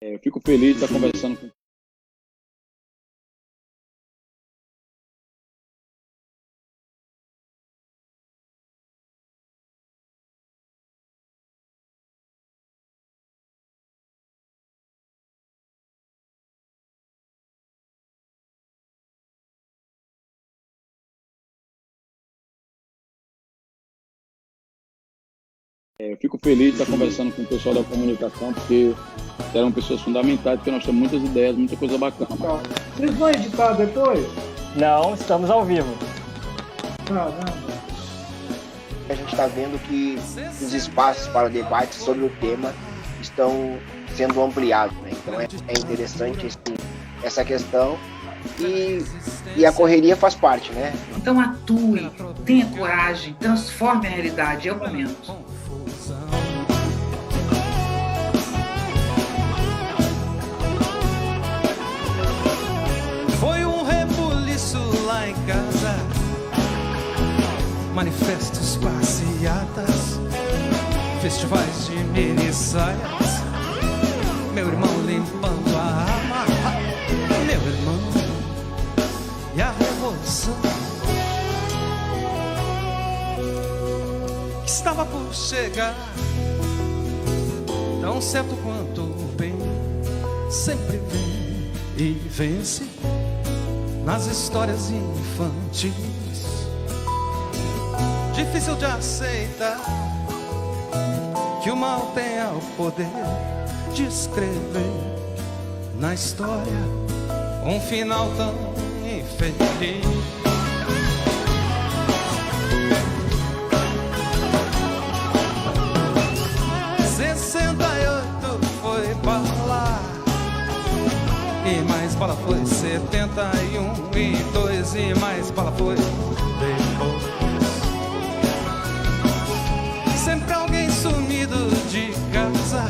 Eu fico feliz de estar conversando com Eu fico feliz de estar conversando com o pessoal da comunicação, porque eram pessoas fundamentais, porque nós temos muitas ideias, muita coisa bacana. Vocês vão editar depois? Não, estamos ao vivo. Caramba. A gente está vendo que os espaços para debate sobre o tema estão sendo ampliados, né? Então é interessante essa questão e a correria faz parte, né? Então atue, tenha coragem, transforme a realidade, eu comento. Foi um rebuliço lá em casa, manifestos, passeatas, festivais de mini saias, meu irmão limpando a alma, meu irmão e a revolução que estava por chegar, tão certo quanto o bem sempre vem e vence nas histórias infantis. Difícil de aceitar que o mal tenha o poder de escrever na história um final tão infeliz. Foi bala e mais bala foi 71 e 2 e mais bala foi depois. Sempre alguém sumido de casa,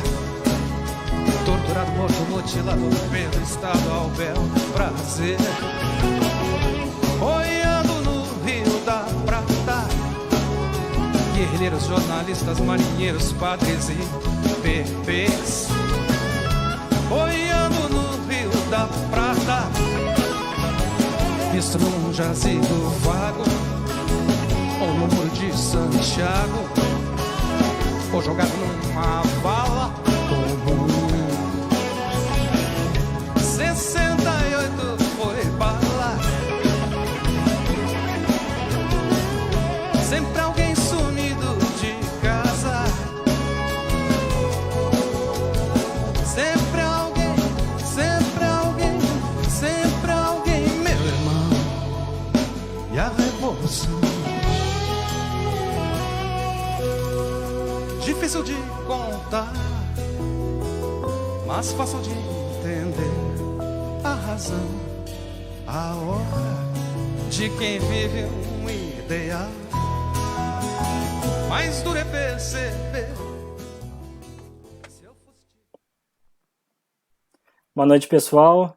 torturado, morto, mutilado pelo Estado ao bel prazer, boiando no Rio da Prata, guerrilheiros, jornalistas, marinheiros, padres e bebês, boiando no Rio da Prata, visto num jazigo vago, ou no Muro de Santiago, ou jogado numa vala comum. 68 foi bala, sempre alguém sumido de casa, sempre alguém, sempre alguém, sempre alguém, meu irmão, e a revolução. Difícil de contar, mas fácil de entender a razão, a hora de quem vive um ideal. Mais duro é perceber. Boa noite, pessoal.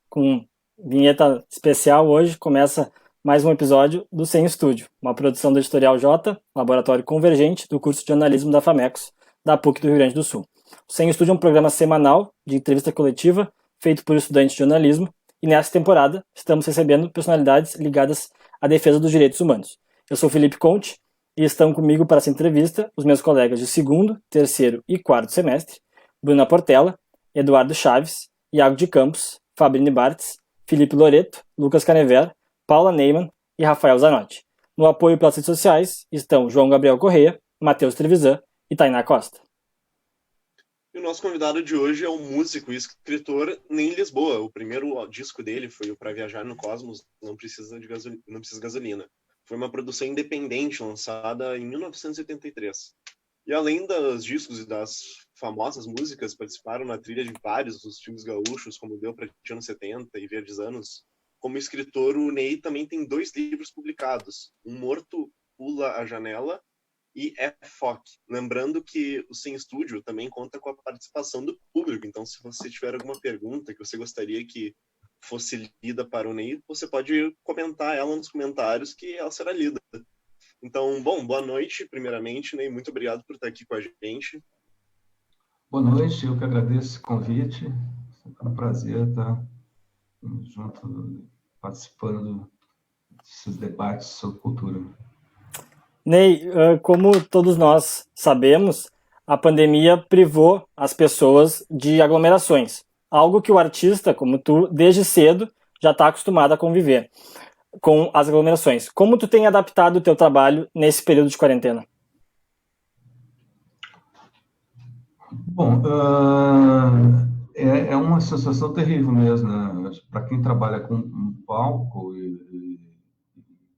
Com vinheta especial hoje começa mais um episódio do Sem Estúdio, uma produção do Editorial J, Laboratório Convergente do curso de jornalismo da FAMECOS, da PUC do Rio Grande do Sul. O Sem Estúdio é um programa semanal de entrevista coletiva feito por estudantes de jornalismo e nessa temporada estamos recebendo personalidades ligadas à defesa dos direitos humanos. Eu sou Felipe Conte e estão comigo para essa entrevista os meus colegas de segundo, terceiro e quarto semestre, Bruna Portela, Eduardo Chaves, Iago de Campos, Fabrini Bartz, Felipe Loreto, Lucas Canever, Paula Neyman e Rafael Zanotti. No apoio pelas redes sociais estão João Gabriel Correia, Matheus Trevisan e Tainá Costa. E o nosso convidado de hoje é um músico e escritor Ney Lisboa. O primeiro disco dele foi o Pra Viajar no Cosmos, Não Precisa Gasolina. Foi uma produção independente lançada em 1983. E além dos discos e das famosas músicas, participaram na trilha de vários dos filmes gaúchos, como Deu Pra Ti anos 70 e Verdes Anos. Como escritor, o Ney também tem 2 livros publicados, Um Morto Pula a Janela e É Foc. Lembrando que o Sem Estúdio também conta com a participação do público, então se você tiver alguma pergunta que você gostaria que fosse lida para o Ney, você pode comentar ela nos comentários que ela será lida. Então, bom, boa noite, primeiramente, Ney, muito obrigado por estar aqui com a gente. Boa noite, eu que agradeço esse convite. É um prazer estar junto, participando desses debates sobre cultura. Ney, como todos nós sabemos, a pandemia privou as pessoas de aglomerações, algo que o artista, como tu, desde cedo já está acostumado a conviver com as aglomerações. Como tu tem adaptado o teu trabalho nesse período de quarentena? Bom, é uma sensação terrível mesmo, né? Para quem trabalha com um palco e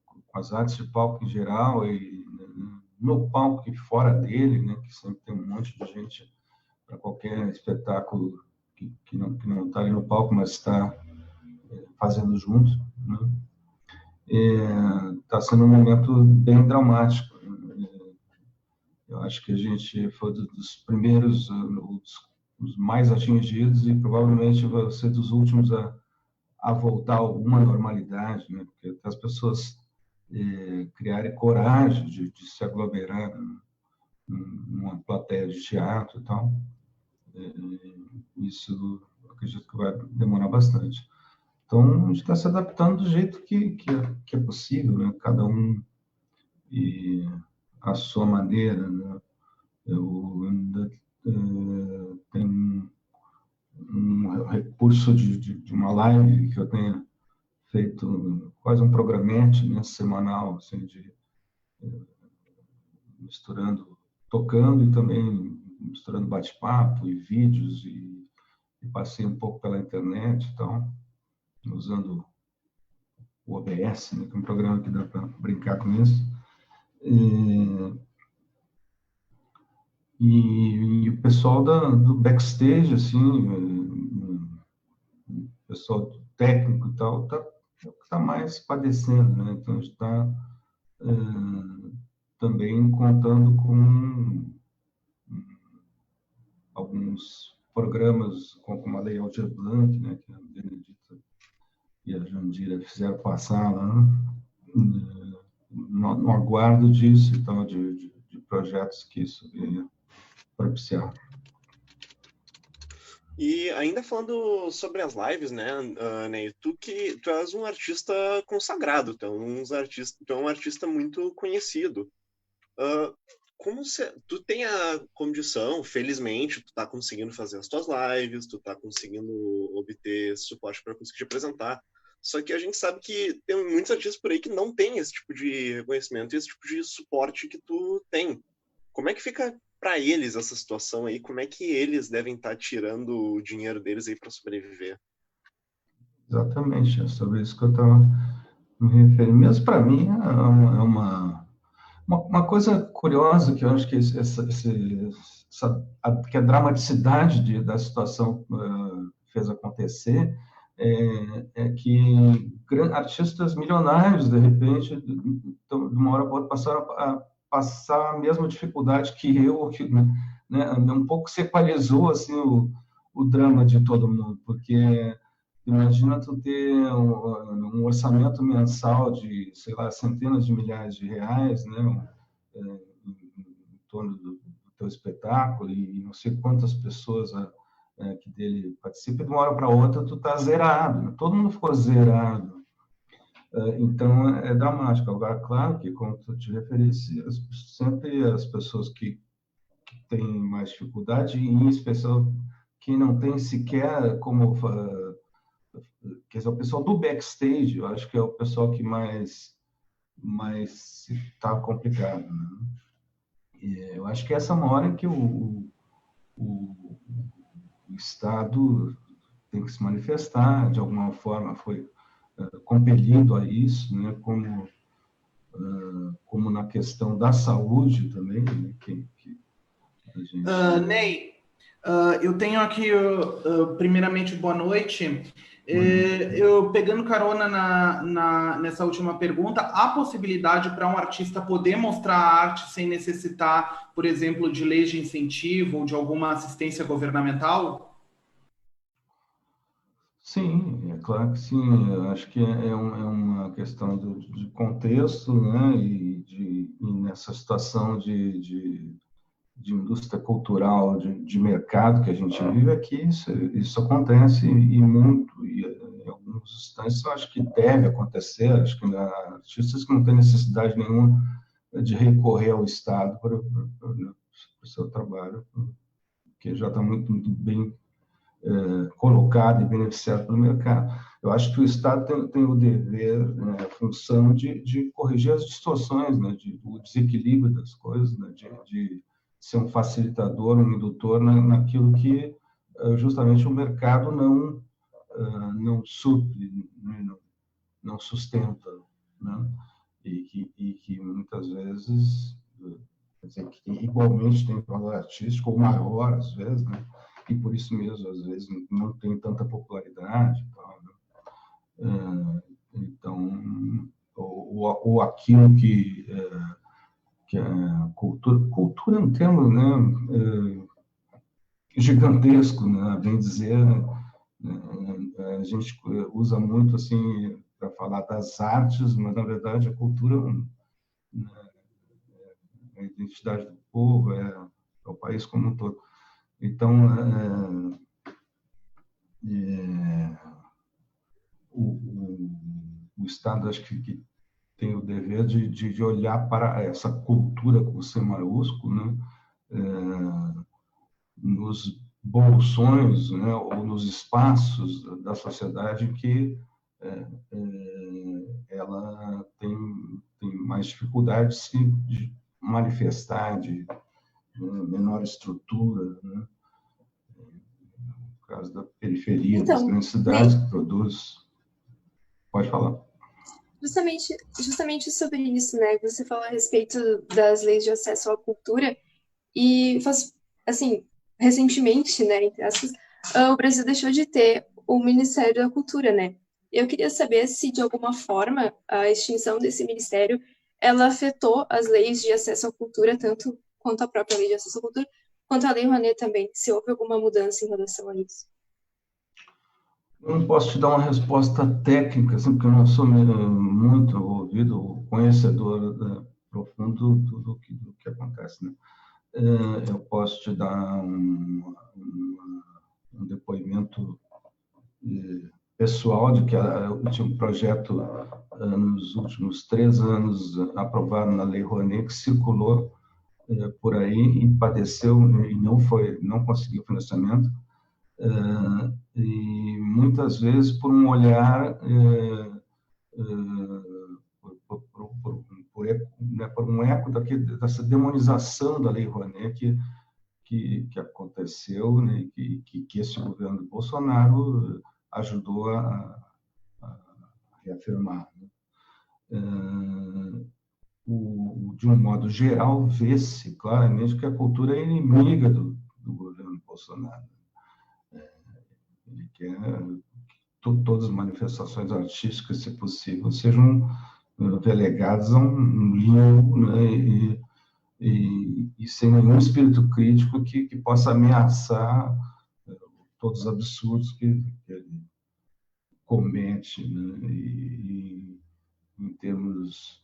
com as artes de palco em geral e no palco e fora dele, né? Que sempre tem um monte de gente para qualquer espetáculo que não está ali no palco, mas está fazendo junto, né? Está sendo um momento bem dramático. Eu acho que a gente foi dos primeiros, os mais atingidos, e provavelmente vai ser dos últimos a voltar a alguma normalidade, né? Porque as pessoas criarem coragem de se aglomerar numa plateia de teatro e tal, isso eu acredito que vai demorar bastante. Então, a gente está se adaptando do jeito que é possível, né? Cada um à sua maneira, né? Eu ainda tenho um recurso de uma live que eu tenho feito, quase um programete, né, semanal, assim, misturando, tocando e também misturando bate-papo e vídeos, e passei um pouco pela internet e tal, usando o OBS, né, que é um programa que dá para brincar com isso. E o pessoal do backstage, assim, o pessoal técnico e tal, tá mais padecendo, né? Então, a gente está também contando com alguns programas, como a Lei Aldir Blanc, né, que a Benedita e a Jandira fizeram passar lá, no aguardo disso e tal, de projetos que isso venha propiciar. E ainda falando sobre as lives, né, Ney, tu és um artista consagrado, tu é um artista muito conhecido. Tu tem a condição, felizmente, tu tá conseguindo fazer as tuas lives, tu tá conseguindo obter suporte para conseguir te apresentar. Só que a gente sabe que tem muitos artistas por aí que não tem esse tipo de reconhecimento e esse tipo de suporte que tu tem. Como é que fica para eles essa situação aí? Como é que eles devem estar tirando o dinheiro deles aí para sobreviver? Exatamente, é sobre isso que eu estava me referindo. Mesmo para mim, é uma coisa curiosa que eu acho que que a dramaticidade da situação fez acontecer é que artistas milionários, de repente, de uma hora para outra, passaram a passar a mesma dificuldade que eu, né, um pouco se equalizou assim, o drama de todo mundo, porque imagina tu ter um orçamento mensal de, sei lá, centenas de milhares de reais, né, em torno do teu espetáculo, e não sei quantas pessoas que dele participam, de uma hora para outra tu tá zerado, né? Todo mundo ficou zerado. Então, é dramático. Agora, claro que, como tu te referisse, sempre as pessoas que têm mais dificuldade, e em especial quem não tem sequer como... Quer dizer, o pessoal do backstage, eu acho que é o pessoal que mais está complicado, né? E eu acho que essa é uma hora em que o Estado tem que se manifestar, de alguma forma foi compelido a isso, né? Como na questão da saúde também, né? Que a gente... Ney, eu tenho aqui, primeiramente, boa noite. Eu pegando carona nessa última pergunta, há possibilidade para um artista poder mostrar a arte sem necessitar, por exemplo, de leis de incentivo ou de alguma assistência governamental? Sim, é claro que sim. Eu acho que é uma questão de contexto, né? E nessa situação de indústria cultural, de mercado que a gente vive, é que isso acontece e muito, e em alguns instantes eu acho que deve acontecer, acho que artistas que não têm necessidade nenhuma de recorrer ao Estado para o seu trabalho, que já está muito bem colocado e beneficiado pelo mercado. Eu acho que o Estado tem o dever, a função de corrigir as distorções, né, o desequilíbrio das coisas, né, de ser um facilitador, um indutor naquilo que justamente o mercado não supre, né, não sustenta, né, e que muitas vezes, quer dizer, que igualmente tem valor artístico, ou maior às vezes, né, e por isso mesmo às vezes não tem tanta popularidade, né? Então, ou aquilo que a cultura é um termo, né, gigantesco, né, bem dizer, a gente usa muito assim para falar das artes, mas na verdade a cultura é a identidade do povo, é o país como um todo. Então, o Estado acho que tem o dever de olhar para essa cultura com C maiúsculo, né, nos bolsões, né, ou nos espaços da sociedade que ela tem mais dificuldade de manifestar, de menor estrutura, né? No caso da periferia, das grandes cidades que produz. Pode falar. Justamente sobre isso, né? Você falou a respeito das leis de acesso à cultura e, assim, recentemente, né, entre aspas, o Brasil deixou de ter o Ministério da Cultura, né? Eu queria saber se, de alguma forma, a extinção desse ministério, ela afetou as leis de acesso à cultura, tanto quanto a própria lei de acesso à cultura, quanto a Lei Rouanet também, se houve alguma mudança em relação a isso. Eu não posso te dar uma resposta técnica, assim, porque eu não sou muito envolvido, conhecedor profundo do que acontece, né? Eu posso te dar um depoimento pessoal de que eu tinha um projeto nos últimos 3 anos aprovado na Lei Rouanet, que circulou por aí e padeceu e não conseguiu financiamento, e muitas vezes por um olhar por um eco dessa demonização da Lei Rouanet que aconteceu, né, que esse governo do Bolsonaro ajudou a reafirmar, né? De um modo geral, vê-se claramente que a cultura é inimiga do governo Bolsonaro. Ele quer que todas as manifestações artísticas, se possível, sejam relegadas a um limbo, né, e sem nenhum espírito crítico que possa ameaçar todos os absurdos que ele comete, né, e em termos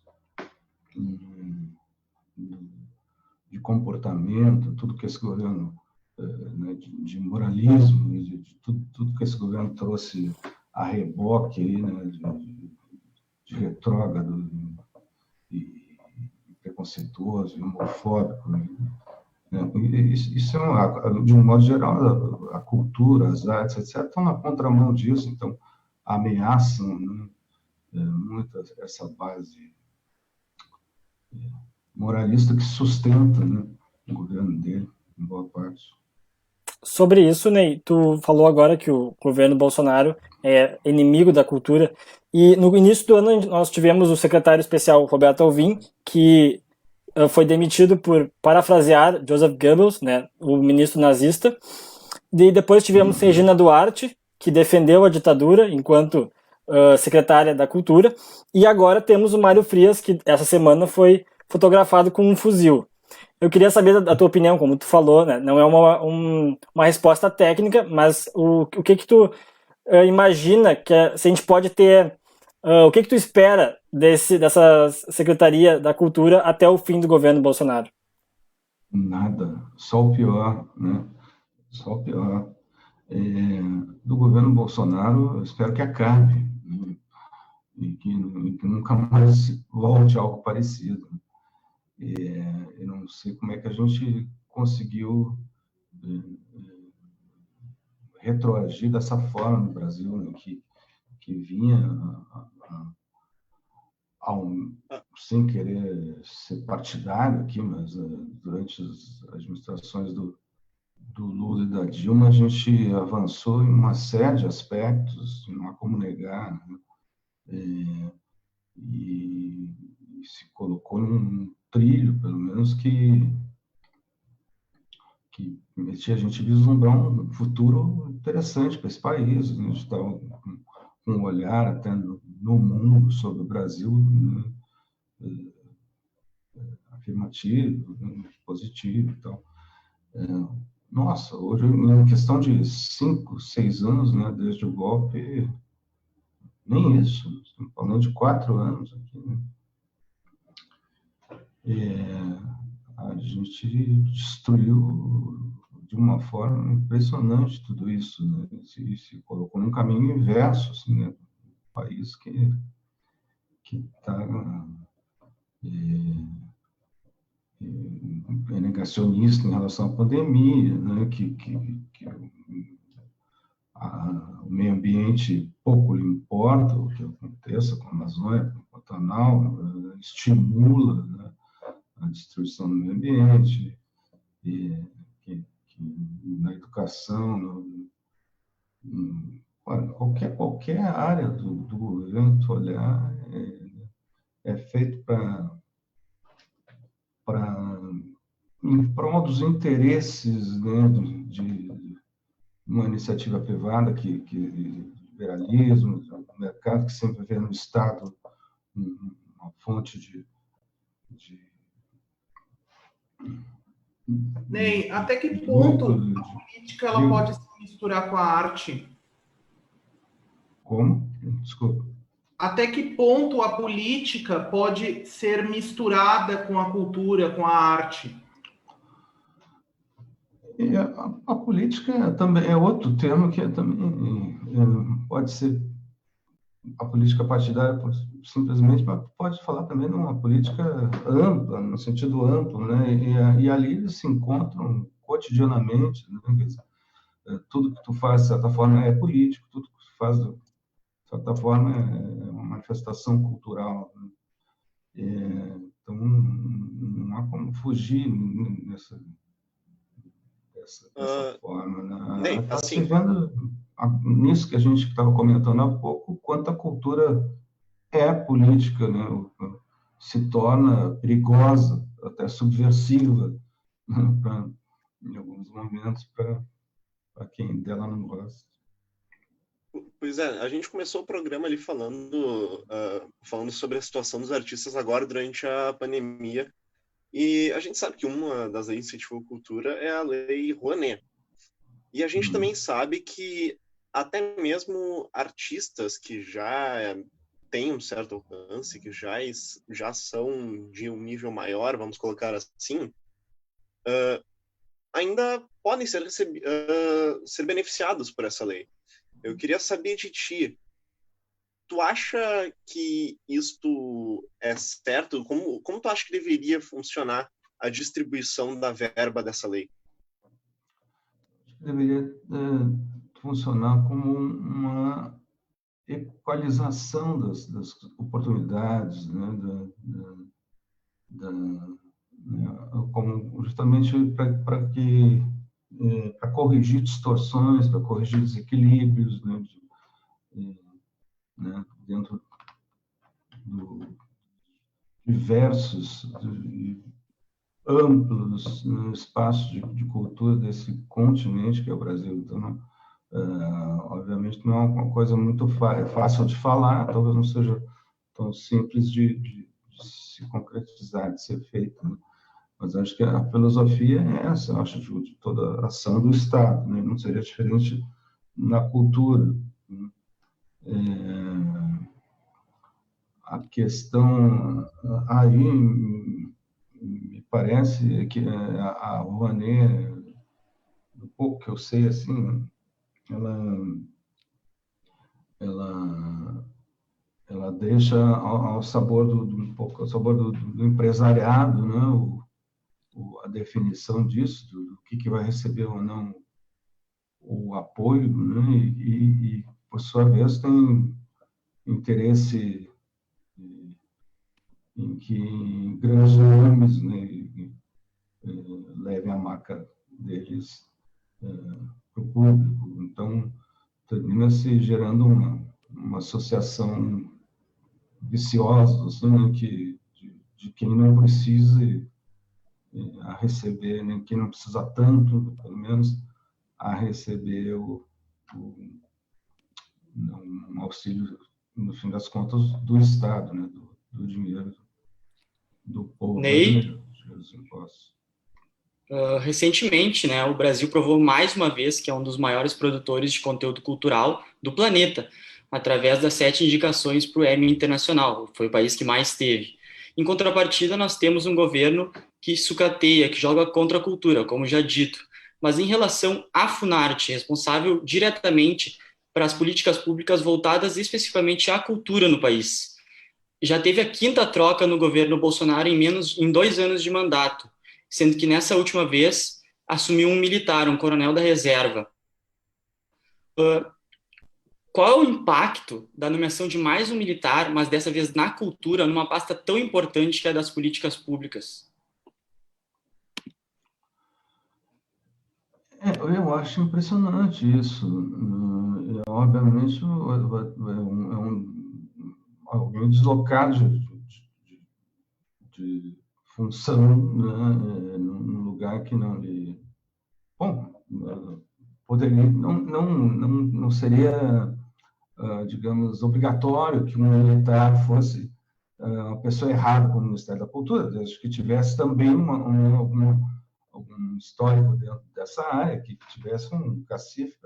de comportamento, tudo que esse governo, né, de moralismo, de tudo que esse governo trouxe a reboque aí, né, de retrógrado e preconceituoso e homofóbico, né? Isso de um modo geral, a cultura, as artes, etc., estão na contramão disso, então ameaçam, né, muito essa base moralista que sustenta, né, o governo dele, em boa parte. Sobre isso, Ney, tu falou agora que o governo Bolsonaro é inimigo da cultura, e no início do ano nós tivemos o secretário especial Roberto Alvim, que foi demitido por parafrasear Joseph Goebbels, né, o ministro nazista, e depois tivemos Regina Duarte, que defendeu a ditadura enquanto secretária da Cultura, e agora temos o Mário Frias, que essa semana foi fotografado com um fuzil. Eu queria saber da tua opinião, como tu falou, né? Não é uma resposta técnica, mas o que tu imagina que se a gente pode ter... o que tu espera dessa Secretaria da Cultura até o fim do governo Bolsonaro? Nada, só o pior, né? Só o pior. Do governo Bolsonaro, eu espero que acabe, né? E que nunca mais volte algo parecido. Eu não sei como é que a gente conseguiu retroagir dessa forma no Brasil, né? Que vinha sem querer ser partidário aqui, mas durante as administrações do Lula e da Dilma, a gente avançou em uma série de aspectos, não há como negar, né? E se colocou num trilho, pelo menos, que permitia a gente vislumbrar um futuro interessante para esse país. A gente estava com um olhar até no mundo sobre o Brasil, né? Afirmativo, né? Positivo e tal. Nossa, hoje, em questão de 5, 6 anos, né, desde o golpe, nem isso, estamos falando de 4 anos aqui, né? A gente destruiu de uma forma impressionante tudo isso, né? Se colocou num caminho inverso, assim, né? Um país que está negacionista em relação à pandemia, né? Que o meio ambiente pouco lhe importa o que aconteça com a Amazônia, com o Pantanal, estimula, né, a destruição do meio ambiente, que na educação, qualquer área do governo que olhar é feito em prol dos interesses, né, de uma iniciativa privada que liberalismo, o mercado que sempre vê no Estado uma fonte de Ney, até que ponto a política ela pode se misturar com a arte? Como? Desculpa. Até que ponto a política pode ser misturada com a cultura, com a arte? A política também é outro termo que também pode ser a política partidária simplesmente, mas pode falar também numa política ampla, no sentido amplo, né? E ali eles se encontram cotidianamente, né? Quer dizer, tudo que tu faz, de certa forma, é político, tudo que tu faz, de certa forma, é uma manifestação cultural, né? Então, não há como fugir dessa forma, né? Está se vendo nisso que a gente estava comentando há pouco, quanto a cultura é política, né? Se torna perigosa, até subversiva, né? Em alguns momentos, para quem dela não gosta. Pois é, a gente começou o programa ali falando sobre a situação dos artistas agora durante a pandemia. E a gente sabe que uma das leis de incentivo à cultura é a Lei Rouanet. E a gente também sabe que até mesmo artistas que já têm um certo alcance, que já são de um nível maior, vamos colocar assim, ainda podem ser beneficiados por essa lei. Eu queria saber de ti, tu acha que isto é certo? Como tu acha que deveria funcionar a distribuição da verba dessa lei? Deveria funcionar como uma equalização das oportunidades, né? Como justamente para corrigir distorções, para corrigir desequilíbrios, né? Dentro diversos amplos espaços de cultura desse continente que é o Brasil. Então, obviamente, não é uma coisa muito fácil de falar, talvez não seja tão simples de se concretizar, de ser feito, né? Mas acho que a filosofia é essa, acho, de toda a ação do Estado, né? Não seria diferente na cultura, né? A questão aí me parece que a Rouanet, do pouco que eu sei, assim, ela deixa ao sabor um pouco ao sabor do empresariado, né? A definição disso, do que vai receber ou não o apoio, né? E por sua vez tem interesse em que grandes nomes, né, levem a marca deles para o público. Então, termina se gerando uma associação viciosa, assim, né, de quem não precisa a receber, né, quem não precisa tanto, pelo menos, a receber um auxílio, no fim das contas, do Estado, né, do dinheiro do povo brasileiro, dos impostos. Recentemente, né, o Brasil provou mais uma vez que é um dos maiores produtores de conteúdo cultural do planeta, através das 7 indicações para o Emmy Internacional. Foi o país que mais teve. Em contrapartida, nós temos um governo que sucateia, que joga contra a cultura, como já dito. Mas em relação à Funarte, responsável diretamente para as políticas públicas voltadas especificamente à cultura no país, já teve a 5ª troca no governo Bolsonaro em 2 anos de mandato, sendo que nessa última vez assumiu um militar, um coronel da reserva. Qual é o impacto da nomeação de mais um militar, mas dessa vez na cultura, numa pasta tão importante que é das políticas públicas? Eu acho impressionante isso. Obviamente, alguém deslocado de função, né, num lugar que não lhe... Bom, poderia, não seria, digamos, obrigatório que um militar fosse uma pessoa errada para o Ministério da Cultura, desde que tivesse também algum histórico dentro dessa área, que tivesse um cacife.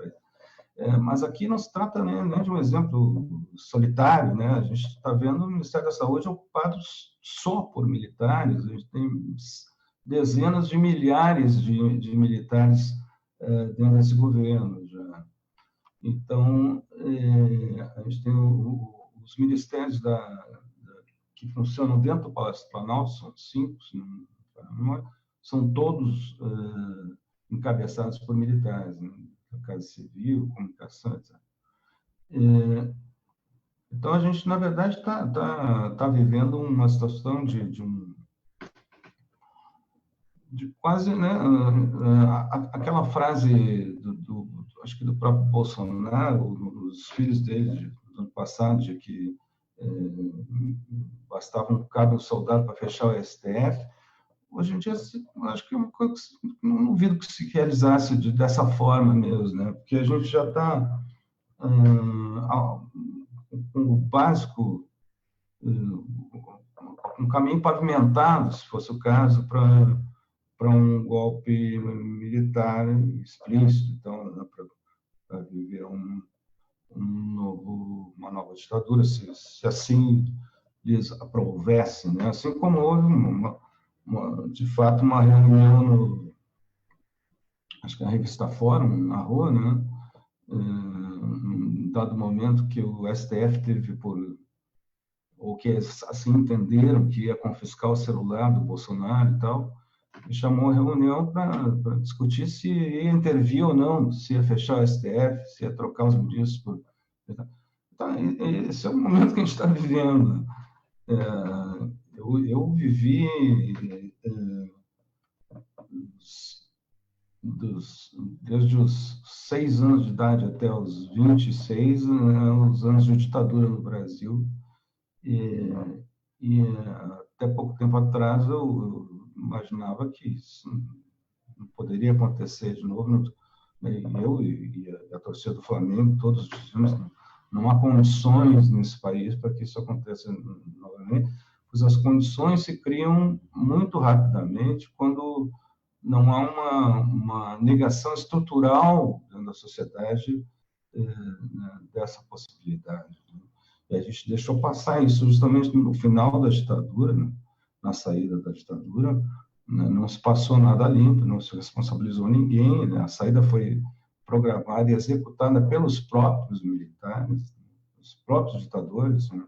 Mas aqui não se trata nem de um exemplo solitário, né? A gente está vendo o Ministério da Saúde ocupado só por militares, a gente tem dezenas de milhares de militares dentro desse governo já. Então, a gente tem os ministérios que funcionam dentro do Palácio do Planalto, são 5, são todos encabeçados por militares, né? Casa Civil, Comunicação, etc. Então, a gente, na verdade, está vivendo uma situação de quase, né, aquela frase acho que do próprio Bolsonaro, os filhos dele do ano passado, de que bastava um cabo soldado para fechar o STF. Hoje em dia, acho que é uma coisa que não duvido que se realizasse dessa forma mesmo, né? Porque a gente já está com o básico, um caminho pavimentado, se fosse o caso, para um golpe militar explícito, então, né, para viver uma nova ditadura, se assim lhes aprovesse, né? Assim como houve de fato uma reunião acho que a revista Fórum, na rua, né? Em dado momento que o STF teve ou que assim entenderam que ia confiscar o celular do Bolsonaro e tal, e chamou a reunião para discutir se ia intervir ou não, se ia fechar o STF, se ia trocar os ministros. Então, esse é o momento que a gente está vivendo. Eu vivi desde os 6 anos de idade até os 26, os anos de ditadura no Brasil, e até pouco tempo atrás eu imaginava que isso não poderia acontecer de novo. Eu e a torcida do Flamengo, todos dizemos, não há condições nesse país para que isso aconteça novamente, pois as condições se criam muito rapidamente quando não há uma negação estrutural dentro da sociedade dessa possibilidade. E a gente deixou passar isso justamente no final da ditadura, né? Na saída da ditadura, né, não se passou nada limpo, não se responsabilizou ninguém, né, a saída foi programada e executada pelos próprios militares, os próprios ditadores, né.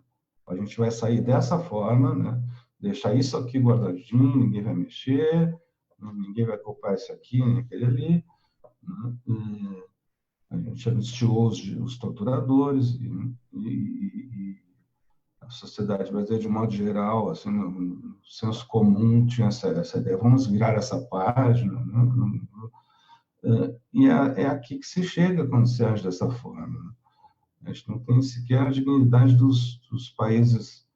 A gente vai sair dessa forma, né, deixar isso aqui guardadinho, ninguém vai mexer, ninguém vai culpar esse aqui, nem aquele ali, né, a gente anistiou os torturadores e a sociedade brasileira, de modo geral, assim, no senso comum, tinha essa ideia, vamos virar essa página, né? E é aqui que se chega quando se age dessa forma. A gente não tem sequer a dignidade dos países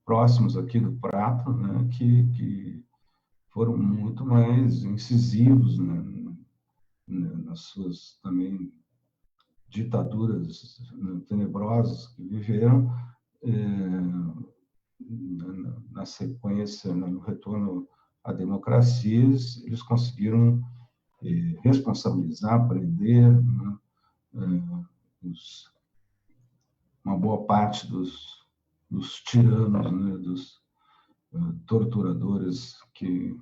próximos aqui do prato, né? que foram muito mais incisivos, né? Nas suas também ditaduras, né, tenebrosas que viveram, na sequência, no retorno a democracias, eles conseguiram responsabilizar, prender, né, uma boa parte dos tiranos, né, dos torturadores que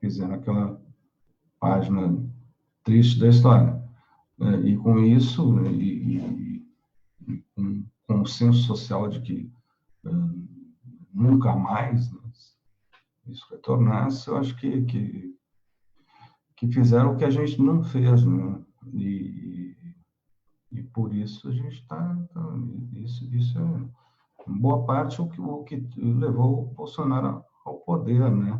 fizeram aquela página triste da história. E com isso, e com um senso social de que nunca mais, né, isso retornasse, eu acho que fizeram o que a gente não fez, né? E por isso a gente está... Isso é, em boa parte, o que levou o Bolsonaro ao poder, né?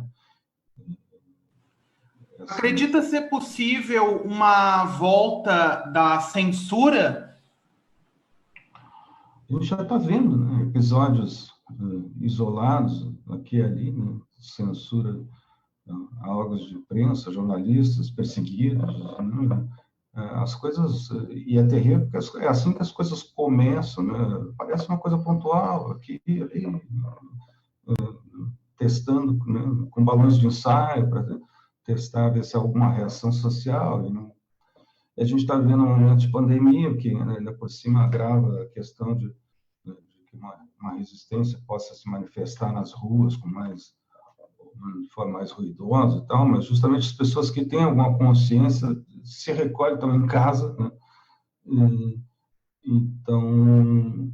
Acredita ser possível uma volta da censura? A gente já está vendo, né, episódios isolados aqui e ali, né, censura a órgãos de imprensa, jornalistas perseguidos, né, as coisas, e é terrível, porque é assim que as coisas começam, né, parece uma coisa pontual, aqui e ali, testando, né, com balões de ensaio para testar, ver se há alguma reação social. E a gente está vendo um momento de pandemia que, né, ainda por cima, agrava a questão de que uma resistência possa se manifestar nas ruas de forma mais ruidosa e tal, mas justamente as pessoas que têm alguma consciência se recolhem, estão em casa, né? Então,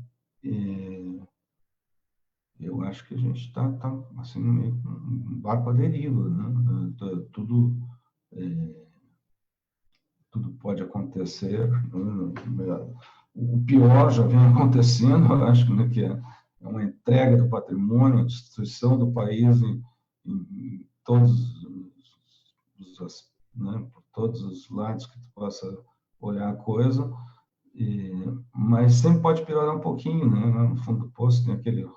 eu acho que a gente está assim, meio com um barco à deriva, né? Tudo pode acontecer, né? O pior já vem acontecendo, eu acho, né, que é uma entrega do patrimônio, a destruição do país em todos né, por todos os lados que tu possa olhar a coisa, mas sempre pode piorar um pouquinho, né? No fundo do poço tem aquele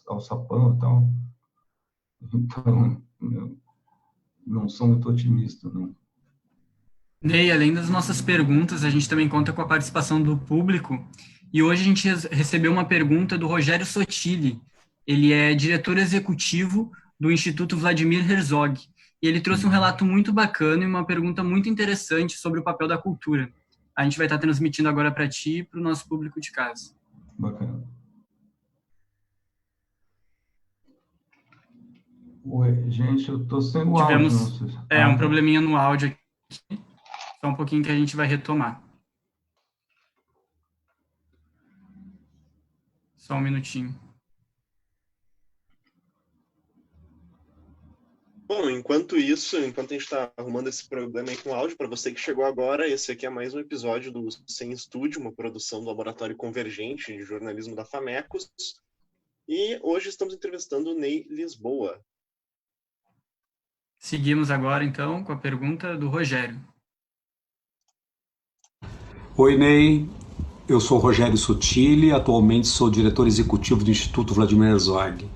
alçapão e tal. Então, eu não sou muito otimista, não. Ney, além das nossas perguntas, a gente também conta com a participação do público. E hoje a gente recebeu uma pergunta do Rogério Sotile. Ele é diretor executivo do Instituto Vladimir Herzog. E ele trouxe um relato muito bacana e uma pergunta muito interessante sobre o papel da cultura. A gente vai estar transmitindo agora para ti e para o nosso público de casa. Bacana. Oi, gente, eu estou sem o áudio. Um probleminha no áudio aqui. Só um pouquinho que a gente vai retomar. Só um minutinho. Bom, enquanto a gente está arrumando esse problema aí com o áudio, para você que chegou agora, esse aqui é mais um episódio do Sem Estúdio, uma produção do Laboratório Convergente de Jornalismo da FAMECOS. E hoje estamos entrevistando o Ney Lisboa. Seguimos agora, então, com a pergunta do Rogério. Oi, Ney. Eu sou Rogério Sotile, atualmente sou diretor executivo do Instituto Vladimir Herzog.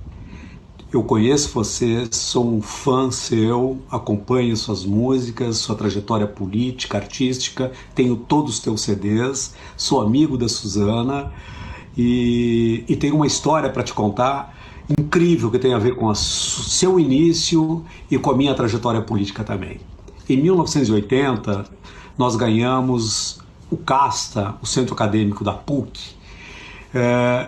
Eu conheço você, sou um fã seu, acompanho suas músicas, sua trajetória política, artística, tenho todos os teus CDs, sou amigo da Suzana e tenho uma história para te contar incrível que tem a ver com o seu início e com a minha trajetória política também. Em 1980, nós ganhamos o CASTA, o Centro Acadêmico da PUC,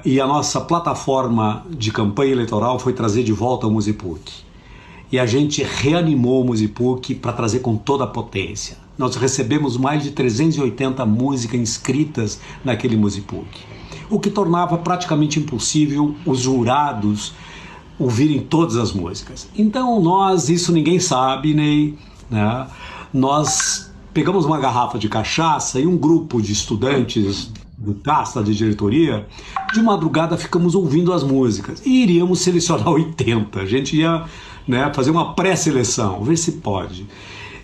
e a nossa plataforma de campanha eleitoral foi trazer de volta o Musipuc. e a gente reanimou o Musipuc para trazer com toda a potência. Nós recebemos mais de 380 músicas inscritas naquele Musipuc, o que tornava praticamente impossível os jurados ouvirem todas as músicas. Então isso ninguém sabe, Ney, né? Nós pegamos uma garrafa de cachaça e um grupo de estudantes do casta de diretoria, de madrugada ficamos ouvindo as músicas e iríamos selecionar 80. A gente ia, né, fazer uma pré-seleção, ver se pode.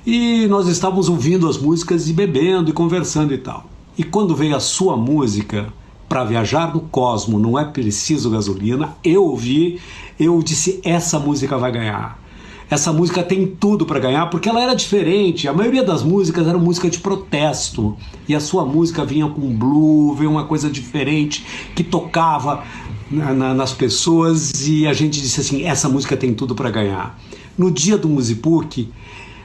E nós estávamos ouvindo as músicas e bebendo e conversando e tal. E quando veio a sua música, Para Viajar no Cosmo Não É Preciso Gasolina, eu ouvi, eu disse, essa música vai ganhar. Essa música tem tudo para ganhar, porque ela era diferente. A maioria das músicas era música de protesto. E a sua música vinha com blue, veio uma coisa diferente, que tocava nas pessoas. E a gente disse assim, essa música tem tudo para ganhar. No dia do Musipuc,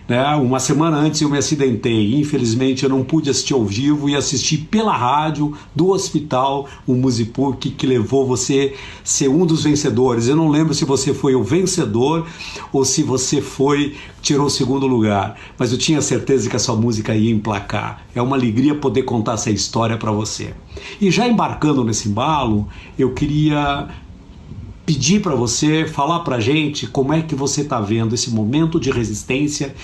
né, uma semana antes eu me acidentei. Infelizmente eu não pude assistir ao vivo e assisti pela rádio do hospital o Musipuc, que levou você a ser um dos vencedores. Eu não lembro se você foi o vencedor ou se você tirou o segundo lugar, mas eu tinha certeza que a sua música ia emplacar. É uma alegria poder contar essa história para você. E já embarcando nesse embalo, eu queria pedir para você falar para a gente como é que você está vendo esse momento de resistência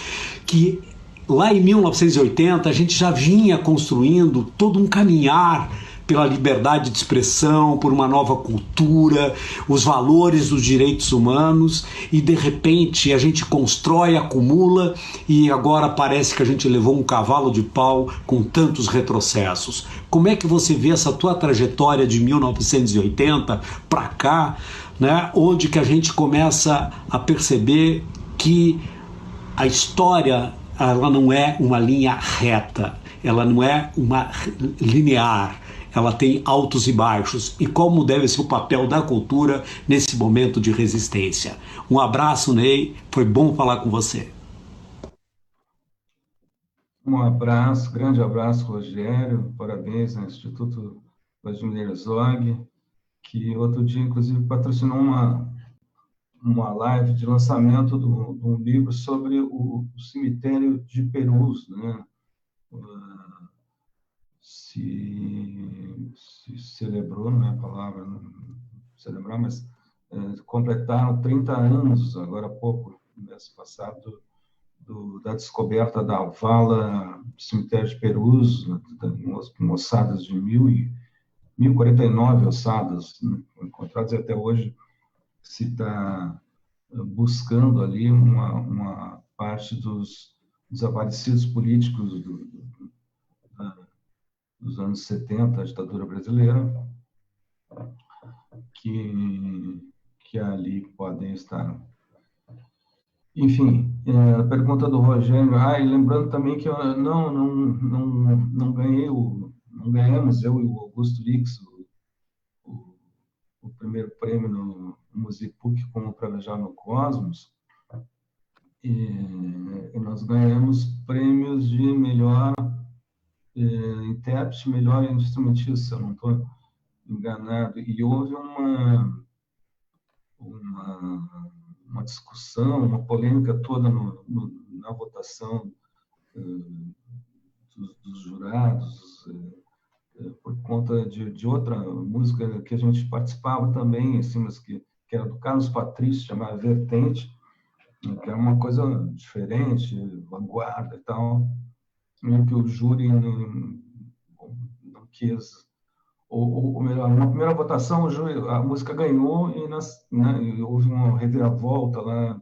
que lá em 1980 a gente já vinha construindo todo um caminhar pela liberdade de expressão, por uma nova cultura, os valores dos direitos humanos, e de repente a gente constrói, acumula, e agora parece que a gente levou um cavalo de pau com tantos retrocessos. Como é que você vê essa tua trajetória de 1980 para cá, né, onde que a gente começa a perceber que a história, ela não é uma linha reta, ela não é uma linear, ela tem altos e baixos, e como deve ser o papel da cultura nesse momento de resistência. Um abraço, Ney, foi bom falar com você. Um abraço, grande abraço, Rogério, parabéns ao Instituto Vladimir Herzog, que outro dia, inclusive, patrocinou uma live de lançamento de um livro sobre o cemitério de Perus, né? Se celebrou, não é a palavra, não celebrar, mas completaram 30 anos, agora há pouco, mês passado, da descoberta da vala do cemitério de Perus, com ossadas de 1049 ossadas, né, encontradas, e até hoje se está buscando ali uma parte dos desaparecidos políticos dos anos 70, a ditadura brasileira, que ali podem estar. Enfim, a pergunta do Rogério, e lembrando também que eu não ganhei não ganhamos, eu e o Augusto Lix, o primeiro prêmio no Musipuc como Para Viajar no Cosmos, e nós ganhamos prêmios de melhor intérprete, melhor instrumentista, se eu não estou enganado, e houve uma discussão, uma polêmica toda na votação dos jurados, por conta de outra música que a gente participava também, assim, mas que era do Carlos Patrício, chamada Vertente, que era uma coisa diferente, vanguarda e tal, que o júri não quis, ou melhor, na primeira votação a música ganhou e houve uma reviravolta lá,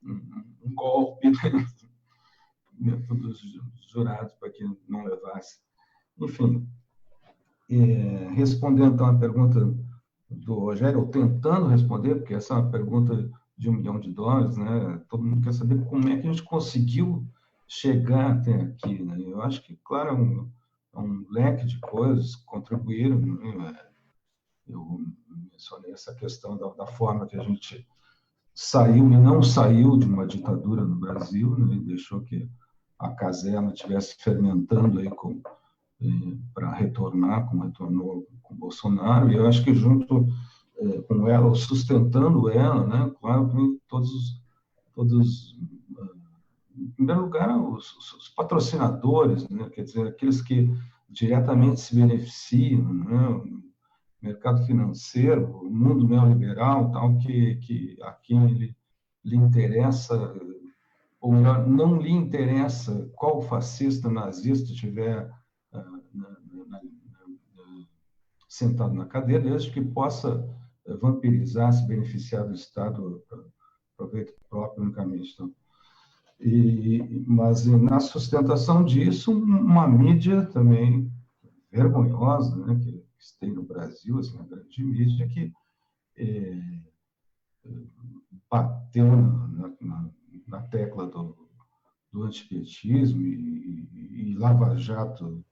um golpe dentro dos jurados para que não levasse. Enfim, respondendo então a pergunta do Rogério, ou tentando responder, porque essa é uma pergunta de $1 milhão, né? Todo mundo quer saber como é que a gente conseguiu chegar até aqui, né? Eu acho que, claro, é um leque de coisas que contribuíram, né? Eu mencionei essa questão da forma que a gente saiu e não saiu de uma ditadura no Brasil, né? E deixou que a caserna estivesse fermentando aí para retornar, como retornou com Bolsonaro, e eu acho que junto com ela, ou sustentando ela, né? Claro que todos todos, em primeiro lugar, os patrocinadores, né? Quer dizer, aqueles que diretamente se beneficiam, né? O mercado financeiro, o mundo neoliberal, tal, que a quem lhe interessa, ou melhor, não lhe interessa qual fascista, nazista tiver sentado na cadeira, desde que possa vampirizar, se beneficiar do Estado para proveito próprio unicamente. Então, mas na sustentação disso, uma mídia também vergonhosa, né, que se tem no Brasil, assim, a grande mídia, que bateu na tecla do antipetismo e Lava Jato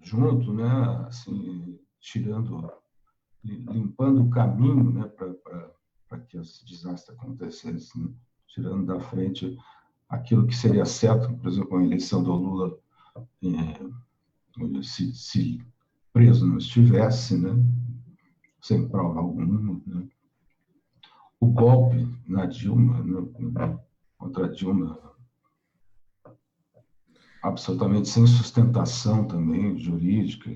junto, né, assim, limpando o caminho, né, para que esse desastre acontecesse, né, tirando da frente aquilo que seria certo, por exemplo, a eleição do Lula, se preso não estivesse, né, sem prova alguma, né. O golpe na Dilma, né, contra a Dilma, absolutamente sem sustentação também jurídica,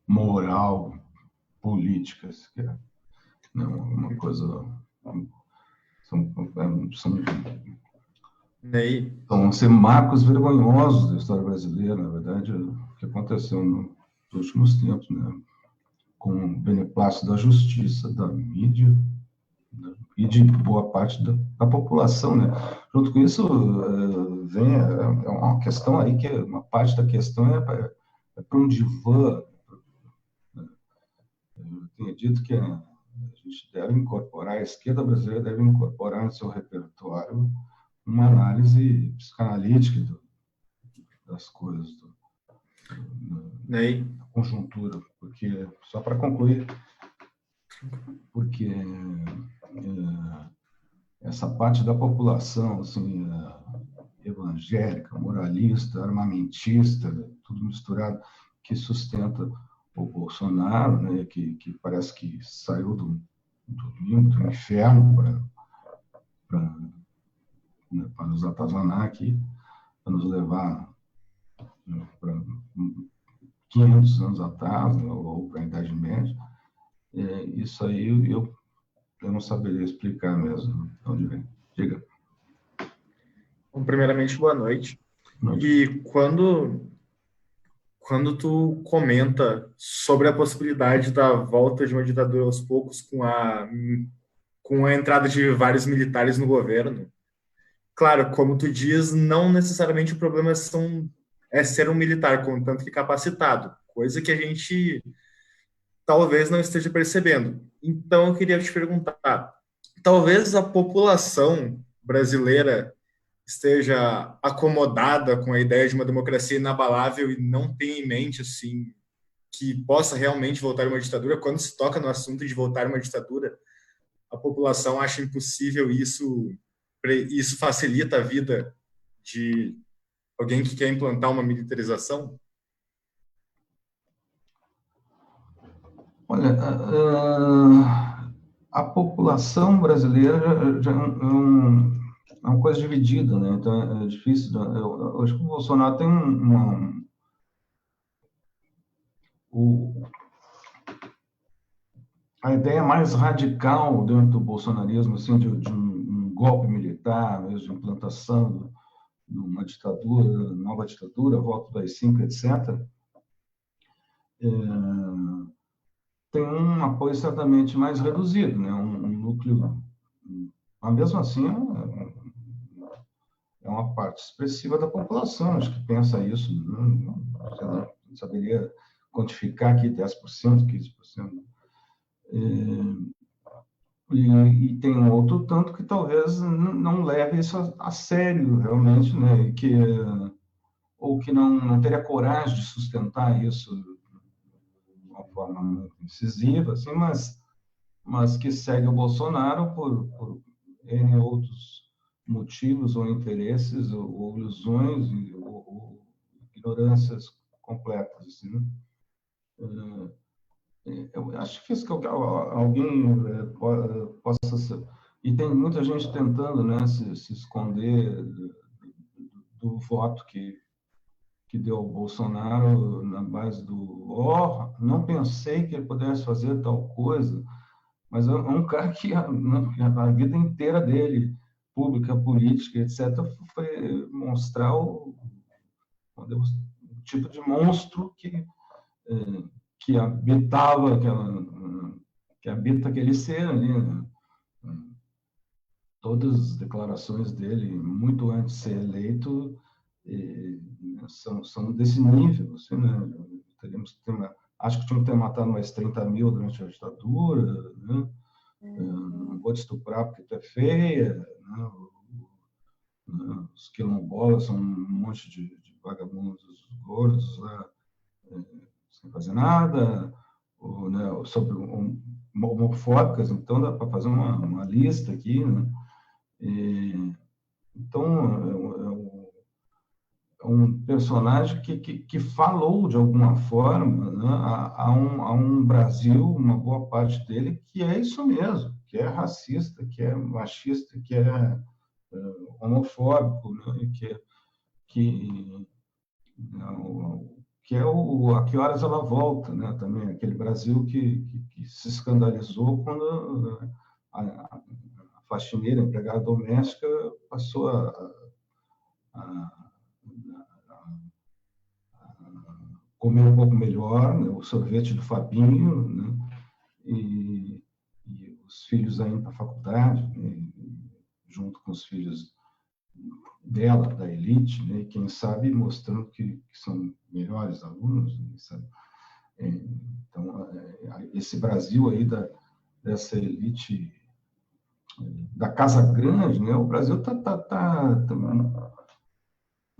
moral, política, que é, né, uma coisa. São ser marcos vergonhosos da história brasileira, na verdade, o que aconteceu nos últimos tempos, né, com o beneplácito da justiça, da mídia, né, e de boa parte da população, né. Junto com isso, vem uma questão aí que uma parte da questão é para um divã. Eu tenho dito que a gente deve incorporar, a esquerda brasileira deve incorporar no seu repertório uma análise psicanalítica das coisas, da conjuntura, porque, só para concluir, porque essa parte da população, assim, evangélica, moralista, armamentista, tudo misturado, que sustenta o Bolsonaro, né, que parece que saiu do inferno para nos atazanar aqui, para nos levar, né, para 500 anos atrás, né, ou para a Idade Média. Isso aí eu não saberia explicar mesmo de onde vem. Diga. Bom, primeiramente, boa noite. E quando tu comenta sobre a possibilidade da volta de uma ditadura aos poucos com a entrada de vários militares no governo, claro, como tu diz, não necessariamente o problema é ser um militar, contanto que capacitado, coisa que a gente talvez não esteja percebendo. Então, eu queria te perguntar, talvez a população brasileira esteja acomodada com a ideia de uma democracia inabalável e não tenha em mente, assim, que possa realmente voltar uma ditadura. Quando se toca no assunto de voltar uma ditadura, a população acha impossível isso facilita a vida de alguém que quer implantar uma militarização? Olha, a população brasileira já é uma coisa dividida, né? Então é difícil. Eu acho que o Bolsonaro tem a ideia mais radical dentro do bolsonarismo, assim, de um golpe militar, mesmo, de implantação de uma ditadura, nova ditadura, volta do AI-5, etc. Tem um apoio certamente mais reduzido, né? Um núcleo, mas mesmo assim é uma parte expressiva da população, acho que pensa isso, não saberia quantificar aqui 10%, 15%. E tem um outro tanto que talvez não leve isso a sério, realmente, né? Ou que não teria coragem de sustentar isso de uma forma muito incisiva, assim, mas que segue o Bolsonaro por N outros motivos ou interesses ou ilusões ou ignorâncias completas, assim, né? Eu acho difícil que alguém possa E tem muita gente tentando, né, se esconder do voto que deu ao Bolsonaro na base do não pensei que ele pudesse fazer tal coisa, mas é um cara que a vida inteira dele, pública, política, etc., foi mostrar o tipo de monstro que habitava que habita aquele ser ali, né? Todas as declarações dele, muito antes de ser eleito, são desse nível, assim, né? Acho que tinham que ter matado mais 30 mil durante a ditadura, né? Não vou te estuprar porque tu é feia, né? Os quilombolas são um monte de vagabundos gordos lá, sem fazer nada, né? Sobre homofóbicas, então dá para fazer uma lista aqui, né? Então, é um personagem que falou, de alguma forma, né, a um Brasil, uma boa parte dele, que é isso mesmo, que é racista, que é machista, que é homofóbico, né, que é a que horas ela volta, né, também, aquele Brasil que se escandalizou quando a faxineira, a empregada doméstica, passou a comer um pouco melhor, né, o sorvete do Fabinho, né, e os filhos ainda para a faculdade, né, junto com os filhos dela, da elite, né, e quem sabe mostrando que são melhores alunos, né, sabe? Então, esse Brasil aí dessa elite da Casa Grande, né, o Brasil está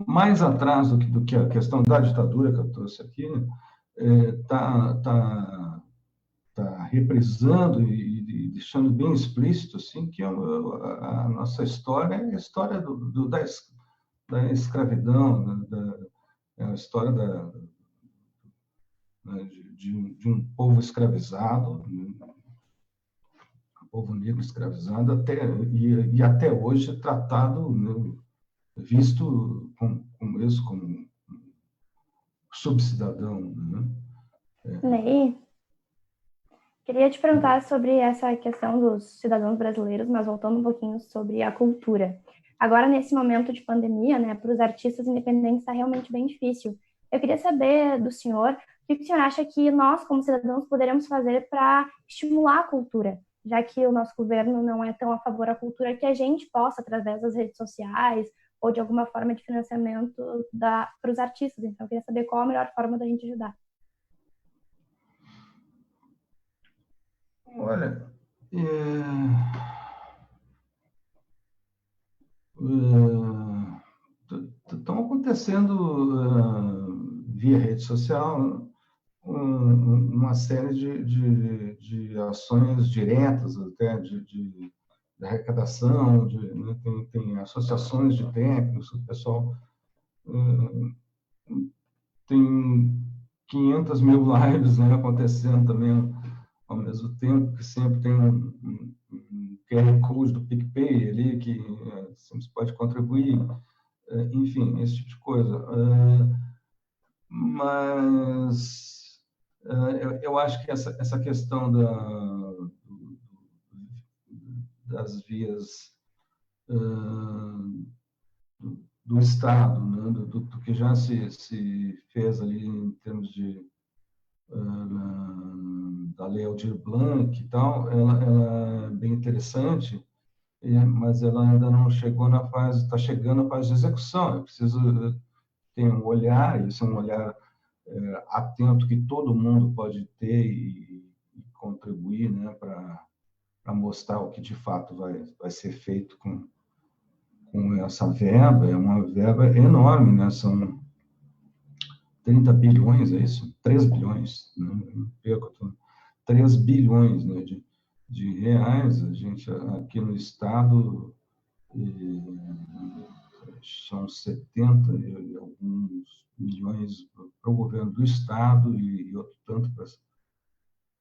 mais atrás do que a questão da ditadura que eu trouxe aqui, está reprisando e deixando bem explícito, assim, que a nossa história é a história da escravidão, é a história de um povo escravizado, um povo negro escravizado, até hoje é tratado, né, visto como subcidadão, né? Ney, queria te perguntar sobre essa questão dos cidadãos brasileiros, mas voltando um pouquinho sobre a cultura. Agora, nesse momento de pandemia, né, para os artistas independentes está realmente bem difícil. Eu queria saber do senhor, o que o senhor acha que nós, como cidadãos, poderemos fazer para estimular a cultura, já que o nosso governo não é tão a favor da cultura, que a gente possa, através das redes sociais, ou de alguma forma de financiamento para os artistas. Então, eu queria saber qual a melhor forma da gente ajudar. Olha, estão acontecendo via rede social uma série de ações diretas, até de arrecadação, né, tem associações de técnicos, o pessoal tem 500 mil lives, né, acontecendo também ao mesmo tempo, que sempre tem um QR Code do PicPay ali, que você pode contribuir, enfim, esse tipo de coisa. Mas eu acho que essa questão das vias do Estado, né, do que já se fez ali em termos da Lei Aldir Blanc e tal, ela é bem interessante, mas ela ainda não chegou na fase, está chegando na fase de execução. É preciso ter um olhar, isso é um olhar atento que todo mundo pode ter e contribuir, né, para mostrar o que de fato vai ser feito com essa verba. É uma verba enorme, né? São 30 bilhões, é isso? 3 bilhões, né? 3 bilhões, né, de reais. A gente, aqui no Estado, são 70 e alguns milhões para o governo do Estado e outro tanto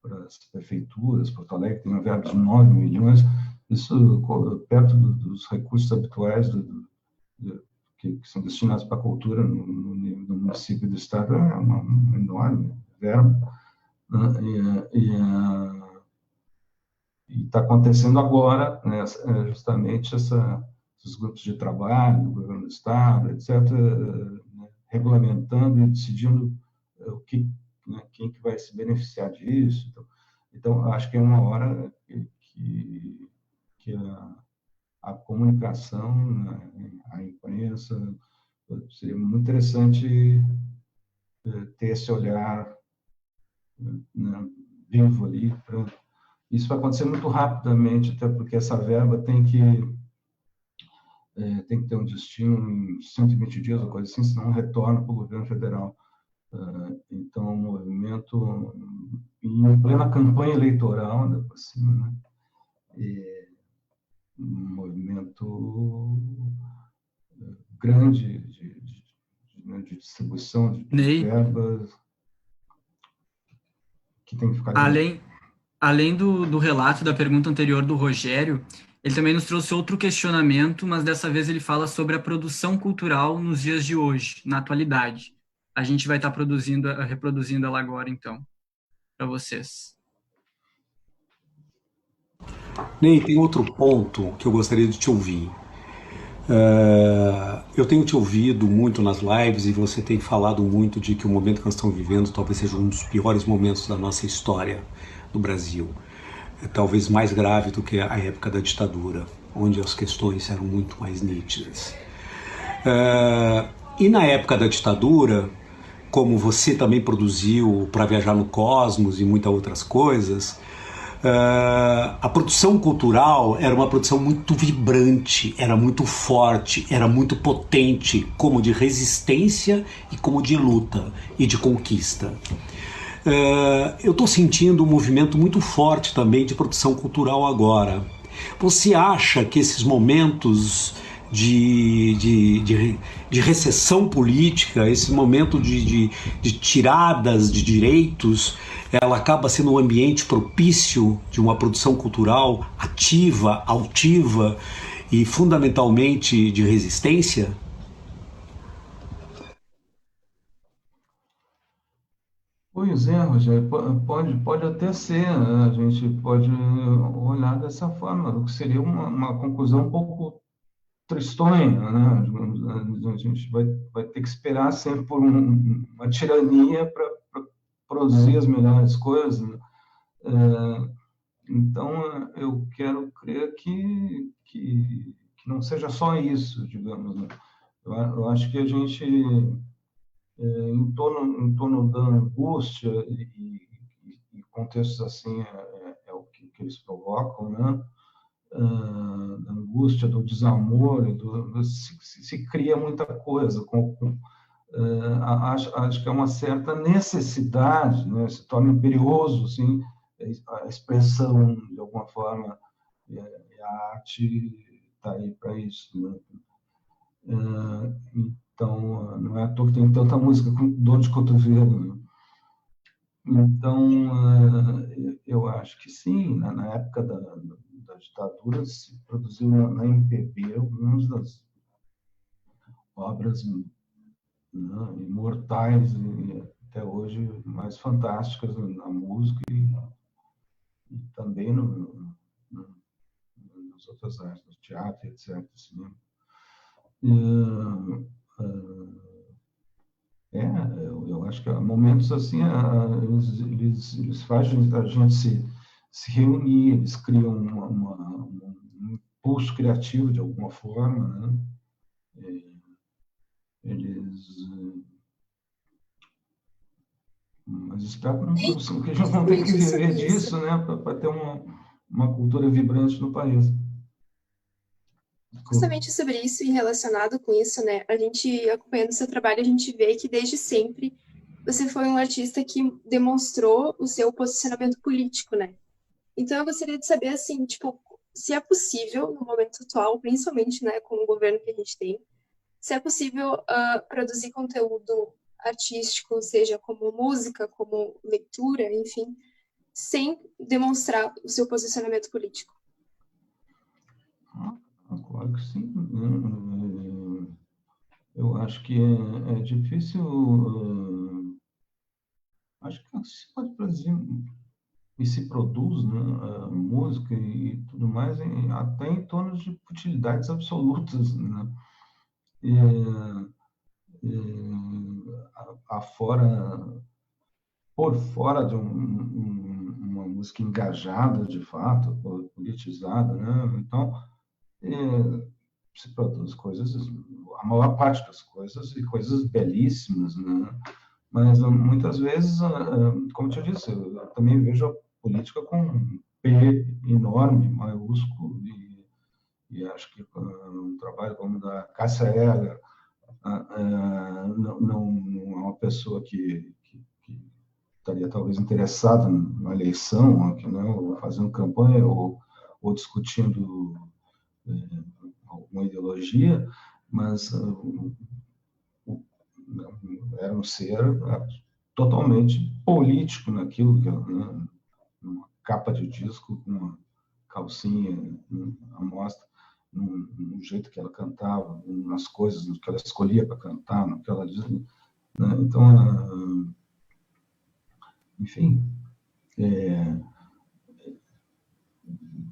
para as prefeituras. Porto Alegre tem uma verba de 9 milhões. isso perto dos recursos habituais que são destinados para a cultura no município do estado, é uma enorme verba, né? E está acontecendo agora, né, justamente esses grupos de trabalho do governo do estado, etc., né, regulamentando e decidindo né, quem que vai se beneficiar disso. Então, acho que é uma hora que a comunicação, né, a imprensa, seria muito interessante ter esse olhar, né, vivo ali. Isso vai acontecer muito rapidamente, até porque essa verba tem que ter um destino em 120 dias, ou coisa assim, senão retorna para o governo federal. Então, o movimento, em plena campanha eleitoral, né, por cima, né, um movimento grande de distribuição de verbas que tem que ficar... Além do relato da pergunta anterior do Rogério, ele também nos trouxe outro questionamento, mas dessa vez ele fala sobre a produção cultural nos dias de hoje, na atualidade. A gente vai estar reproduzindo ela agora, então, para vocês. Ney, tem outro ponto que eu gostaria de te ouvir. Eu tenho te ouvido muito nas lives e você tem falado muito de que o momento que nós estamos vivendo talvez seja um dos piores momentos da nossa história no Brasil. É talvez mais grave do que a época da ditadura, onde as questões eram muito mais nítidas. E na época da ditadura, como você também produziu Para Viajar no Cosmos e muitas outras coisas, a produção cultural era uma produção muito vibrante, era muito forte, era muito potente, como de resistência e como de luta e de conquista. Eu estou sentindo um movimento muito forte também de produção cultural agora. Você acha que esses momentos de recessão política, esse momento de tiradas de direitos, ela acaba sendo um ambiente propício de uma produção cultural ativa, altiva e fundamentalmente de resistência? Pois é, Rogério, pode até ser, né? A gente pode olhar dessa forma, o que seria uma conclusão um pouco tristonha, né? A gente vai ter que esperar sempre por uma tirania para produzir as melhores coisas, né? Então, eu quero crer que não seja só isso, digamos, né? Eu acho que a gente, em torno da angústia e contextos assim, é o que eles provocam, né? Da angústia, do desamor, se cria muita coisa. Acho que é uma certa necessidade, né? Se torna imperioso, assim, a expressão, de alguma forma, e a arte está aí para isso, né? Então, não é à toa que tem tanta música com dor de cotovelo, né? Então, eu acho que sim, na época da ditadura se produziu na MPB algumas das obras, né, imortais e até hoje mais fantásticas na música e também nas outras artes, no teatro, etc. Cinema. Eu acho que momentos assim, eles fazem a gente se reunir, eles criam um impulso criativo de alguma forma, né? Mas espero que a gente não tenha que viver disso, né? Para ter uma cultura vibrante no país. Justamente sobre isso e relacionado com isso, né? A gente, acompanhando o seu trabalho, a gente vê que desde sempre você foi um artista que demonstrou o seu posicionamento político, né? Então eu gostaria de saber, assim, tipo, se é possível, no momento atual, principalmente, né, com o governo que a gente tem, se é possível produzir conteúdo artístico, seja como música, como leitura, enfim, sem demonstrar o seu posicionamento político. Claro que sim, né? Eu acho que é difícil. Acho que se pode produzir e se produz, né, música e tudo mais, até em torno de utilidades absolutas, né? Por fora de uma música engajada, de fato, politizada, né? Então, se produz coisas, a maior parte das coisas, e coisas belíssimas, né? Mas muitas vezes, como eu te disse, eu também vejo a política com um P enorme, maiúsculo, e acho que um trabalho como o da Cássia Eller não é uma pessoa que estaria talvez interessada na eleição, aqui, né, ou fazendo campanha, ou discutindo alguma ideologia, mas era um ser totalmente político naquilo, que né, uma capa de disco, com uma calcinha à mostra, no jeito que ela cantava, nas coisas que ela escolhia para cantar, no que ela dizia, né? Então, enfim,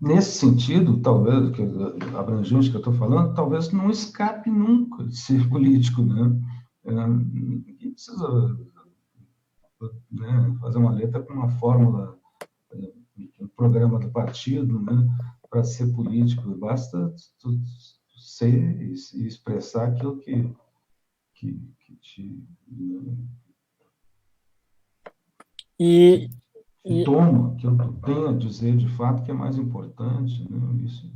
nesse sentido, talvez, que abrangente que eu estou falando, talvez não escape nunca de ser político, né? Ninguém precisa, né, fazer uma letra com uma fórmula, um programa do partido, né, para ser político. Basta ser e expressar aquilo que te toma, que eu tenho a dizer de fato que é mais importante, né? Isso.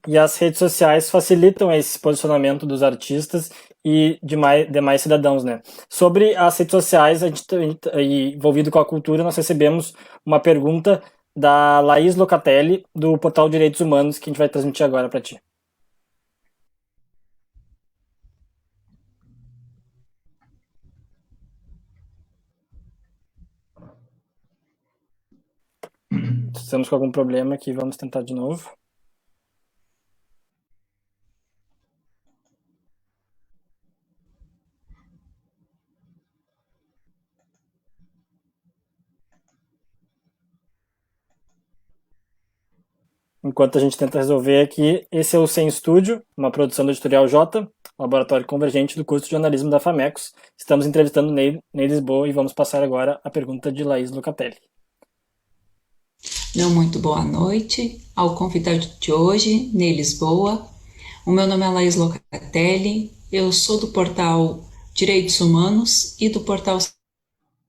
E as redes sociais facilitam esse posicionamento dos artistas e demais cidadãos, né? Sobre as redes sociais, envolvido com a cultura, nós recebemos uma pergunta da Laís Locatelli, do portal Direitos Humanos, que a gente vai transmitir agora para ti. Estamos com algum problema aqui, vamos tentar de novo. Enquanto a gente tenta resolver aqui, esse é o Sem Estúdio, uma produção do Editorial J, laboratório convergente do curso de jornalismo da FAMECOS. Estamos entrevistando Ney Lisboa e vamos passar agora a pergunta de Laís Locatelli. Muito boa noite ao convidado de hoje, Ney Lisboa. O meu nome é Laís Locatelli, eu sou do portal Direitos Humanos e do portal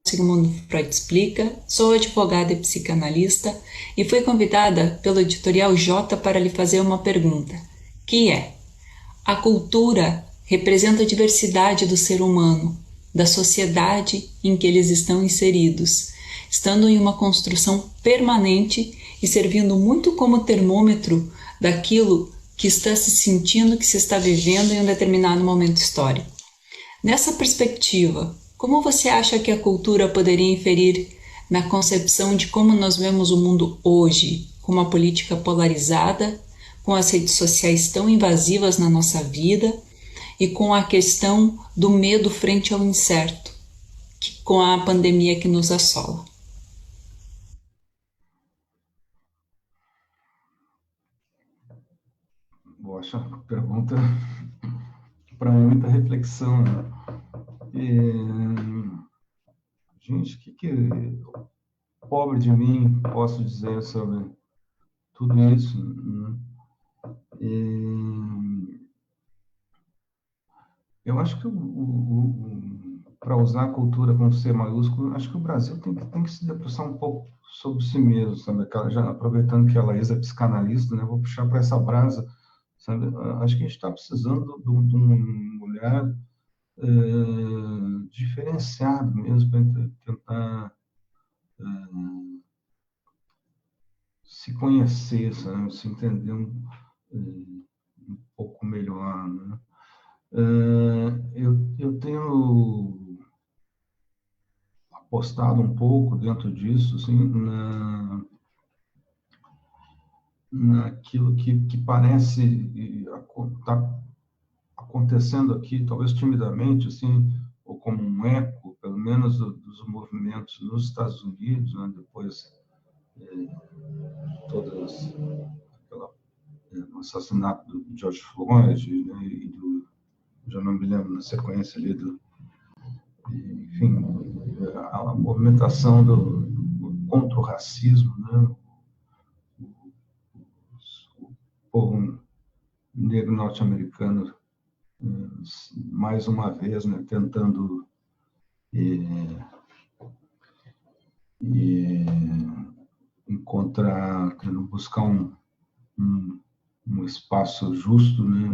Sigmund Freud Explica, sou advogada e psicanalista e fui convidada pelo Editorial J para lhe fazer uma pergunta, que é: a cultura representa a diversidade do ser humano, da sociedade em que eles estão inseridos, estando em uma construção permanente e servindo muito como termômetro daquilo que está se sentindo, que se está vivendo em um determinado momento histórico. Nessa perspectiva, como você acha que a cultura poderia inferir na concepção de como nós vemos o mundo hoje, com uma política polarizada, com as redes sociais tão invasivas na nossa vida e com a questão do medo frente ao incerto, com a pandemia que nos assola? Boa, essa pergunta para muita reflexão, né? Gente, o que pobre de mim posso dizer sobre tudo isso, né? Eu acho que para usar a cultura com C maiúsculo, acho que o Brasil tem que se debruçar um pouco sobre si mesmo, sabe? Já aproveitando que a Laís é psicanalista, né? Vou puxar para essa brasa, sabe? Acho que a gente está precisando de um olhar diferenciado mesmo, para tentar se conhecer, sabe? Se entender um pouco melhor, né? Eu tenho apostado um pouco dentro disso, assim, naquilo que parece estar acontecendo aqui, talvez timidamente, assim, ou como um eco, pelo menos dos movimentos nos Estados Unidos, né, depois todas o assassinato do George Floyd, né, e já não me lembro na sequência ali enfim, a movimentação contra o racismo, né, o povo negro norte-americano mais uma vez, né, tentando encontrar, buscar um espaço justo, né,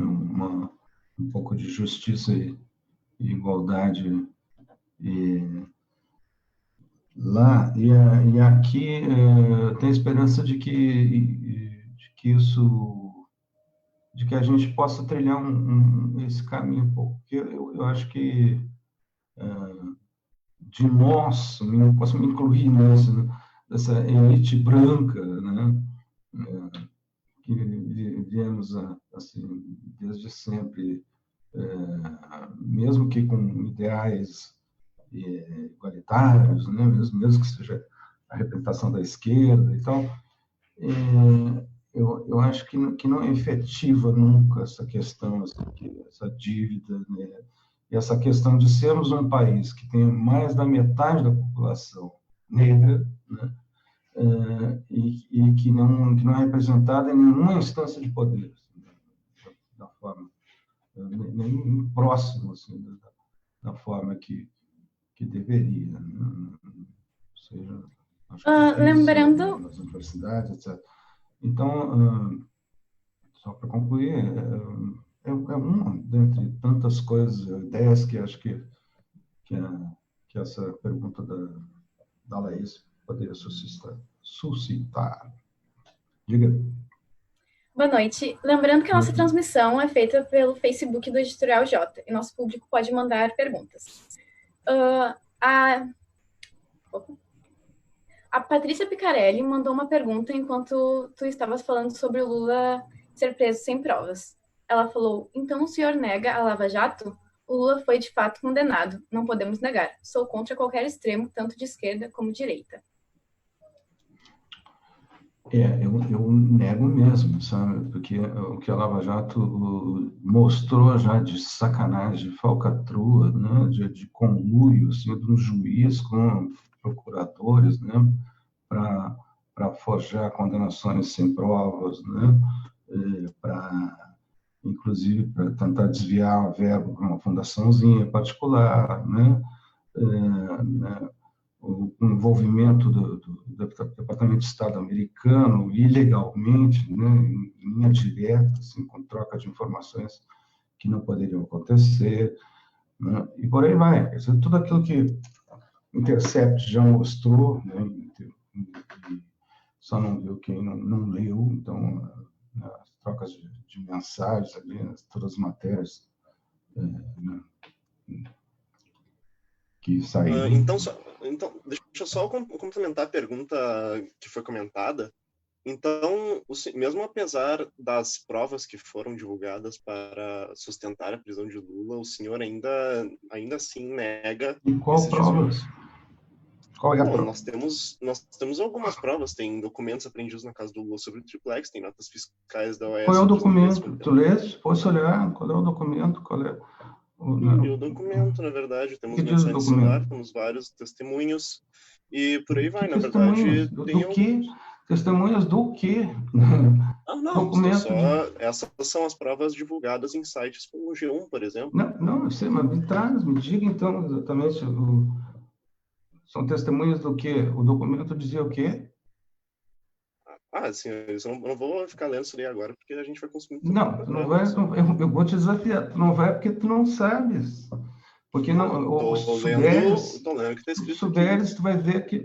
um pouco de justiça e igualdade lá e aqui tem esperança de que a gente possa trilhar esse caminho um pouco, porque eu acho que de nós, eu posso me incluir nessa elite branca, né, que viemos assim desde sempre, mesmo que com ideais igualitários, né, mesmo que seja a representação da esquerda e tal, eu acho que não é efetiva nunca essa questão, essa dívida, né, e essa questão de sermos um país que tem mais da metade da população negra, né, e que não é representada em nenhuma instância de poder, assim, da forma, nem próximo assim, da forma que deveria, né? Ou seja, acho que lembrando nas universidades, etc. Então, só para concluir, é uma dentre tantas coisas, ideias que acho que essa pergunta da Laís poderia suscitar. Diga. Boa noite. Lembrando que a nossa transmissão é feita pelo Facebook do Editorial J e nosso público pode mandar perguntas. A Patrícia Picarelli mandou uma pergunta enquanto tu estavas falando sobre o Lula ser preso sem provas. Ela falou: então o senhor nega a Lava Jato? O Lula foi de fato condenado, não podemos negar. Sou contra qualquer extremo, tanto de esquerda como de direita. Eu nego mesmo, sabe? Porque o que a Lava Jato mostrou já de sacanagem, de falcatrua, né? de conluio, assim, de um juiz com procuradores, né? Para forjar condenações sem provas, né? Inclusive para tentar desviar a verba para uma fundaçãozinha particular, né? O envolvimento do Departamento de Estado americano ilegalmente, né, em linha direta, assim, com troca de informações que não poderiam acontecer, né, e por aí vai. Quer dizer, tudo aquilo que o Intercept já mostrou, né, só não viu quem não leu, então as trocas de mensagens ali, todas as matérias, né, que saíram. Então, deixa eu só complementar a pergunta que foi comentada. Então, mesmo apesar das provas que foram divulgadas para sustentar a prisão de Lula, o senhor ainda assim nega... E qual provas? Qual é a prova? Nós temos algumas provas, tem documentos apreendidos na casa do Lula sobre o triplex, tem notas fiscais da OAS... Qual é o documento? Tu lês? Posso olhar? Qual é o documento? Qual é... E o documento, na verdade, temos mensagem de celular, temos vários testemunhos, e por aí vai, na verdade... Testemunhas do quê? Não, essas são as provas divulgadas em sites como o G1, por exemplo. Não, eu sei, mas me diga então exatamente, são testemunhas do quê? O documento dizia o quê? Sim, eu não vou ficar lendo isso aí agora, porque a gente vai consumir... Não vai, eu vou te desafiar, tu não vai porque tu não sabes. Porque não, tô lendo o que está escrito. Souberes, tu vai ver que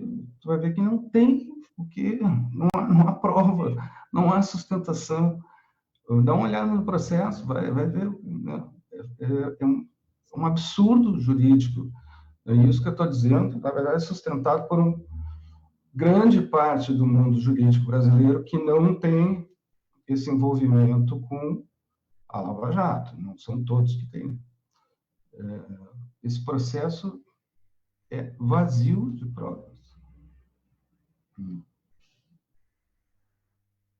não tem, porque não há prova, não há sustentação. Dá uma olhada no processo, vai ver, né? É um absurdo jurídico. É isso que eu estou dizendo, na verdade, é sustentado por grande parte do mundo jurídico brasileiro que não tem esse envolvimento com a Lava Jato. Não são todos que têm. Esse processo é vazio de provas.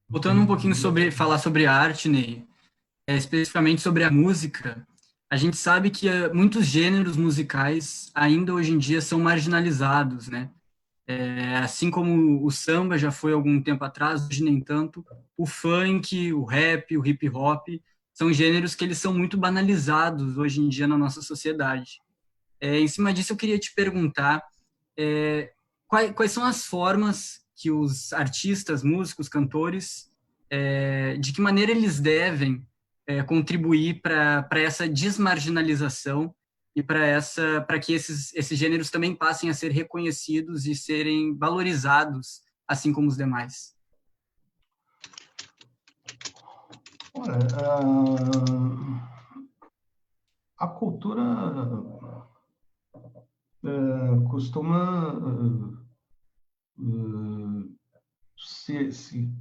Voltando um pouquinho falar sobre arte, Ney, especificamente sobre a música, a gente sabe que muitos gêneros musicais ainda hoje em dia são marginalizados, né? Assim como o samba já foi algum tempo atrás, hoje nem tanto, o funk, o rap, o hip hop, são gêneros que eles são muito banalizados hoje em dia na nossa sociedade. Em cima disso, eu queria te perguntar quais são as formas que os artistas, músicos, cantores, de que maneira eles devem contribuir para essa desmarginalização e para que esses gêneros também passem a ser reconhecidos e serem valorizados, assim como os demais. Olha, a cultura costuma se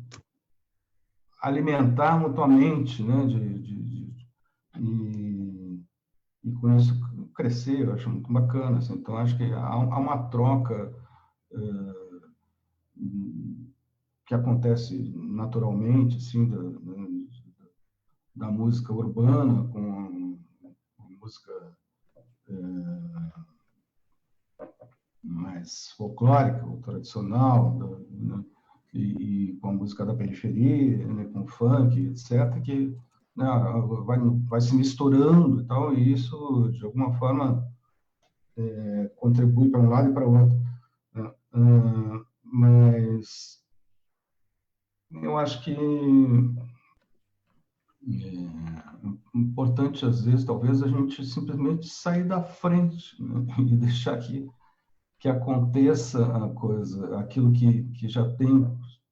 alimentar mutuamente, né, e com isso crescer. Eu acho muito bacana. Assim. Então, acho que há uma troca que acontece naturalmente, assim, da música urbana com a música mais folclórica, ou tradicional, né, e com a música da periferia, né, com o funk, etc., que vai se misturando e tal, e isso, de alguma forma, contribui para um lado e para o outro. Mas eu acho que é importante, às vezes, talvez, a gente simplesmente sair da frente, né, e deixar que aconteça a coisa, aquilo que já tem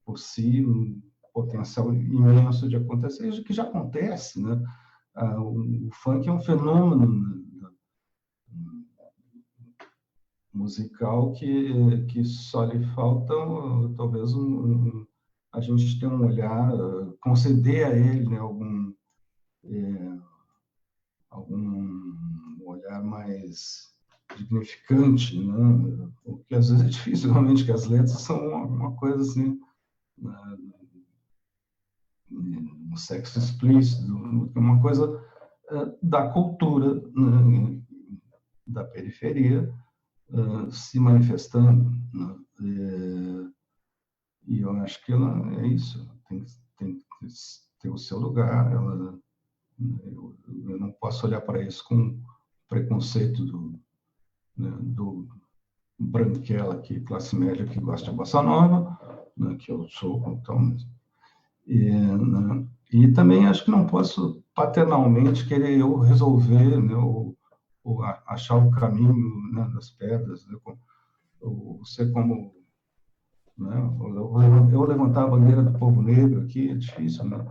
por si um potencial imenso de acontecer, e que já acontece, né? O funk é um fenômeno musical que só lhe falta, talvez, a gente ter um olhar, conceder a ele, né, algum olhar mais dignificante, né? Porque às vezes é difícil, realmente, que as letras são uma coisa assim, um sexo explícito, uma coisa da cultura, né, da periferia, se manifestando, né? E eu acho que ela é isso, tem que ter o seu lugar. Eu não posso olhar para isso com preconceito do branquela aqui, classe média, que gosta de bossa nova, né, que eu sou, então, mesmo. E também acho que não posso paternalmente querer eu resolver, né, ou achar o caminho, né, das pedras, né, ou ser como, né, eu levantar a bandeira do povo negro aqui é difícil, né?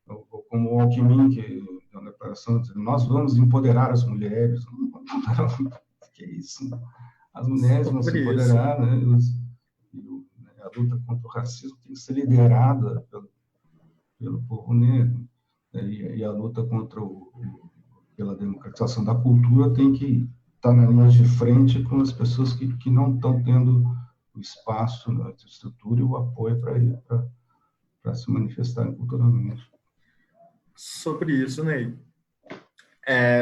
Ou como o Alckmin, que na declaração diz, nós vamos empoderar as mulheres. Que isso? As mulheres vão se empoderar, né? A luta contra o racismo tem que ser liderada pelo povo negro, né? E a luta pela democratização da cultura tem que estar na linha de frente com as pessoas que não estão tendo o espaço, a estrutura e o apoio para se manifestarem culturalmente. Sobre isso, Ney,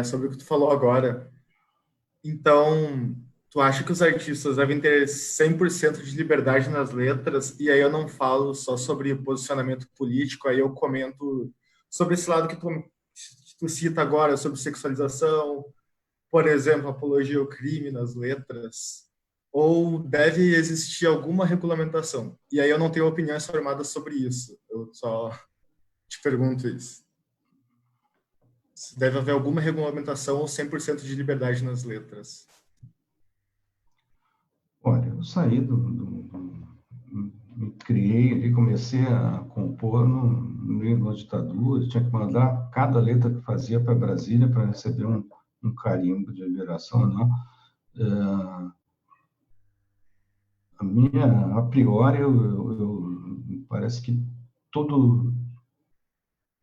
sobre o que tu falou agora, então, tu acha que os artistas devem ter 100% de liberdade nas letras? E aí eu não falo só sobre posicionamento político, aí eu comento sobre esse lado que tu cita agora, sobre sexualização, por exemplo, apologia ao crime nas letras, ou deve existir alguma regulamentação? E aí eu não tenho opiniões formadas sobre isso, eu só te pergunto isso. Deve haver alguma regulamentação ou 100% de liberdade nas letras? Olha, eu saí me criei e comecei a compor no meio da ditadura. Tinha que mandar cada letra que fazia para Brasília para receber um carimbo de liberação ou não. A priori, parece que todo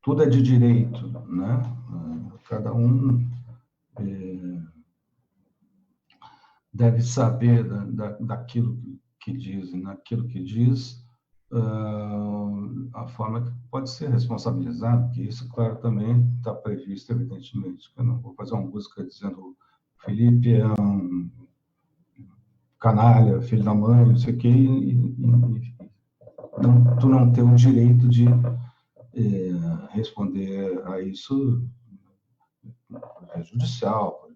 tudo é de direito, né? Cada um deve saber daquilo que diz, e naquilo que diz, a forma que pode ser responsabilizado, que isso, claro, também está previsto, evidentemente. Eu não vou fazer uma música dizendo Felipe é um canalha, filho da mãe, não sei o quê, e tu não ter o direito de responder a isso judicial,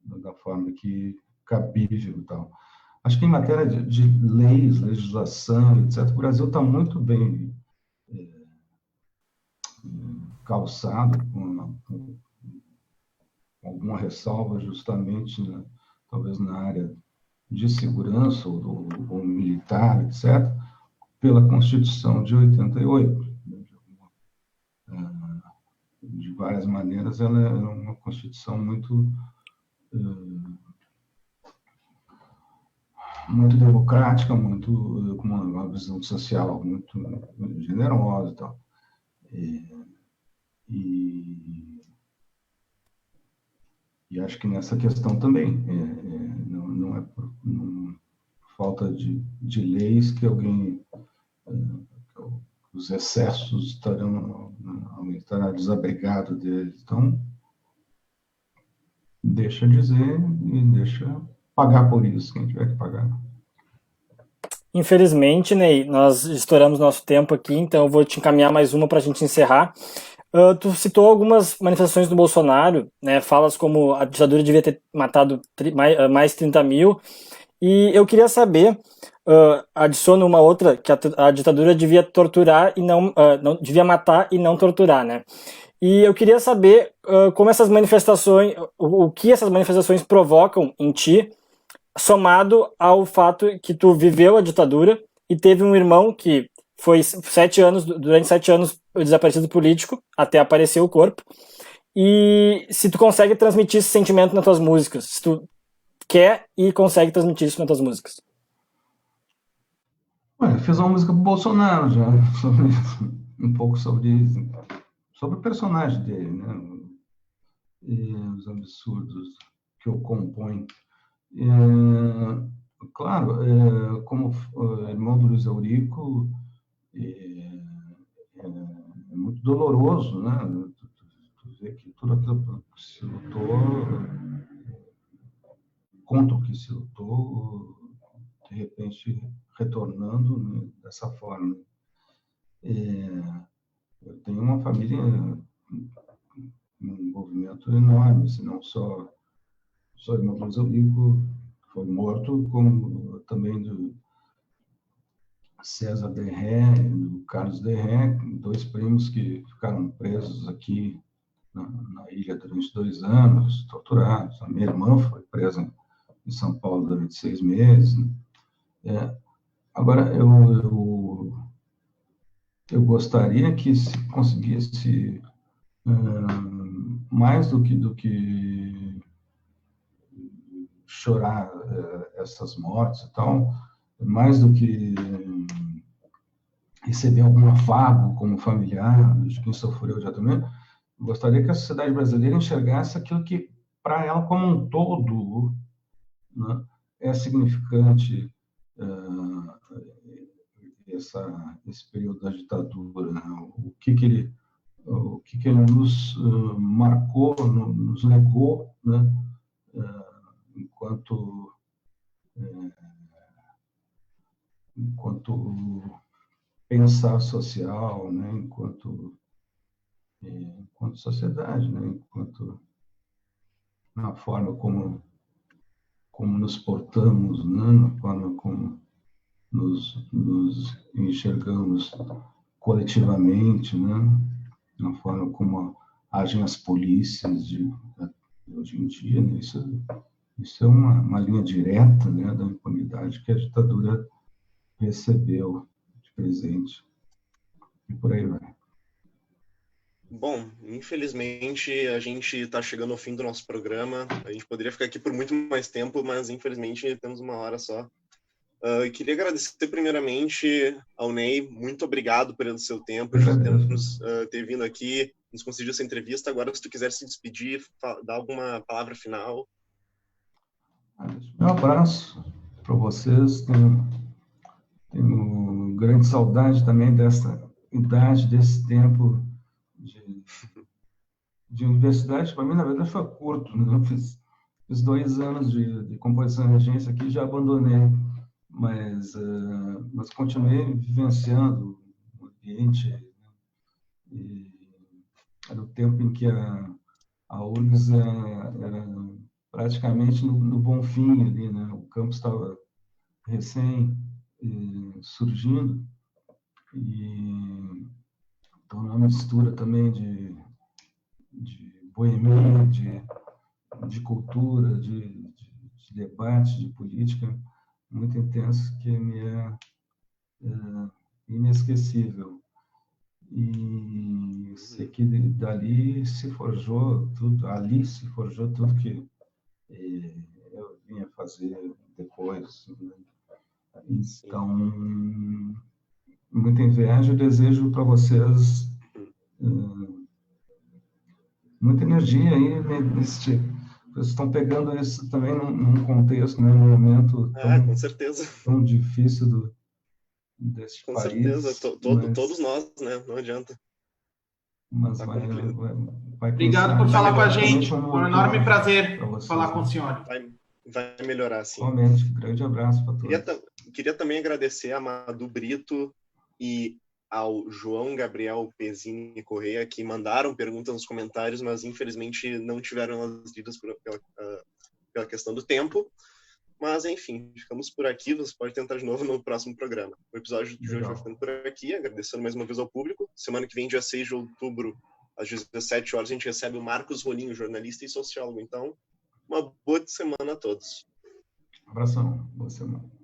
da forma que cabível e tal. Acho que em matéria de leis, legislação, etc., o Brasil está muito bem calçado, com alguma ressalva justamente, talvez na área de segurança ou militar, etc., pela Constituição de 88. De várias maneiras, ela é uma Constituição muito democrática, com uma visão social muito generosa e tal. E acho que nessa questão também não é por falta de leis que os excessos estará desabrigado deles. Então, deixa dizer e deixa pagar por isso, quem tiver que pagar. Infelizmente, Ney, nós estouramos nosso tempo aqui, então eu vou te encaminhar mais uma para a gente encerrar. Tu citou algumas manifestações do Bolsonaro, né? Falas como a ditadura devia ter matado mais 30 mil, e eu queria saber, adiciono uma outra, que a ditadura devia torturar e não devia matar e não torturar, né? E eu queria saber como essas manifestações, o que essas manifestações provocam em ti, somado ao fato que tu viveu a ditadura e teve um irmão que foi durante 7 anos desaparecido político, até aparecer o corpo, e se tu consegue transmitir esse sentimento nas tuas músicas, se tu quer e consegue transmitir isso nas tuas músicas. Eu fiz uma música pro Bolsonaro já, um pouco sobre o personagem dele, né? E os absurdos que o compõem. Claro, como irmão do Luiz Eurico, é muito doloroso, né? Tu vê que tudo aquilo que se lutou, contra o que se lutou, de repente retornando, né, dessa forma. Eu tenho uma família, um envolvimento enorme, assim, não só irmão do Luiz Eurico, que foi morto, como também do César Derré, do Carlos Derré, 2 primos que ficaram presos aqui na ilha durante 2 anos, torturados. A minha irmã foi presa em São Paulo durante 6 meses. Agora, eu gostaria que se conseguisse, mais do que chorar essas mortes e tal, mais do que receber algum afago como familiar de quem sofreu já também, gostaria que a sociedade brasileira enxergasse aquilo que, para ela como um todo, né, é significante esse período da ditadura, né? O que ele nos marcou, nos legou, né? Enquanto pensar social, né? Enquanto sociedade, né? Enquanto na forma como nos portamos, né? Na forma como nos enxergamos coletivamente, né? Na forma como agem as polícias de hoje em dia, né? Isso é uma linha direta, né, da impunidade que a ditadura recebeu de presente. E por aí vai. Bom, infelizmente a gente está chegando ao fim do nosso programa. A gente poderia ficar aqui por muito mais tempo, mas infelizmente temos 1 hora só. Queria agradecer primeiramente ao Ney, muito obrigado pelo seu tempo, por ter vindo aqui, nos concedido essa entrevista. Agora, se tu quiser se despedir, dar alguma palavra final. Um abraço para vocês. Tenho grande saudade também dessa idade, desse tempo de universidade. Para mim, na verdade, foi curto. Né? Eu fiz 2 anos de composição e regência aqui e já abandonei. Mas continuei vivenciando o ambiente. Né? E era o tempo em que a URGS era praticamente no Bonfim ali, né? O campus estava recém surgindo e então uma mistura também de boemia, de cultura, de debate, de política muito intenso que me é inesquecível. E sei que dali se forjou tudo, ali se forjou tudo que eu vinha fazer depois. Né? Então, muita inveja, eu desejo para vocês muita energia aí nesse tipo. Vocês estão pegando isso também num contexto, né, num momento com certeza. Tão difícil desse com país. Com certeza, todos nós, né? Não adianta. Mas tá vai Obrigado por falar com a gente. Foi um enorme prazer falar com o senhor. Vai melhorar, sim. Realmente, grande abraço para todos. Queria também agradecer a Madu Brito e ao João Gabriel Pezzini Correia, que mandaram perguntas nos comentários, mas infelizmente não tiveram as lidas pela questão do tempo. Mas, enfim, ficamos por aqui. Você pode tentar de novo no próximo programa. O episódio de hoje vai ficando por aqui, agradecendo mais uma vez ao público. Semana que vem, dia 6 de outubro, às 17 horas, a gente recebe o Marcos Rolinho, jornalista e sociólogo. Então, uma boa semana a todos. Abração, boa semana.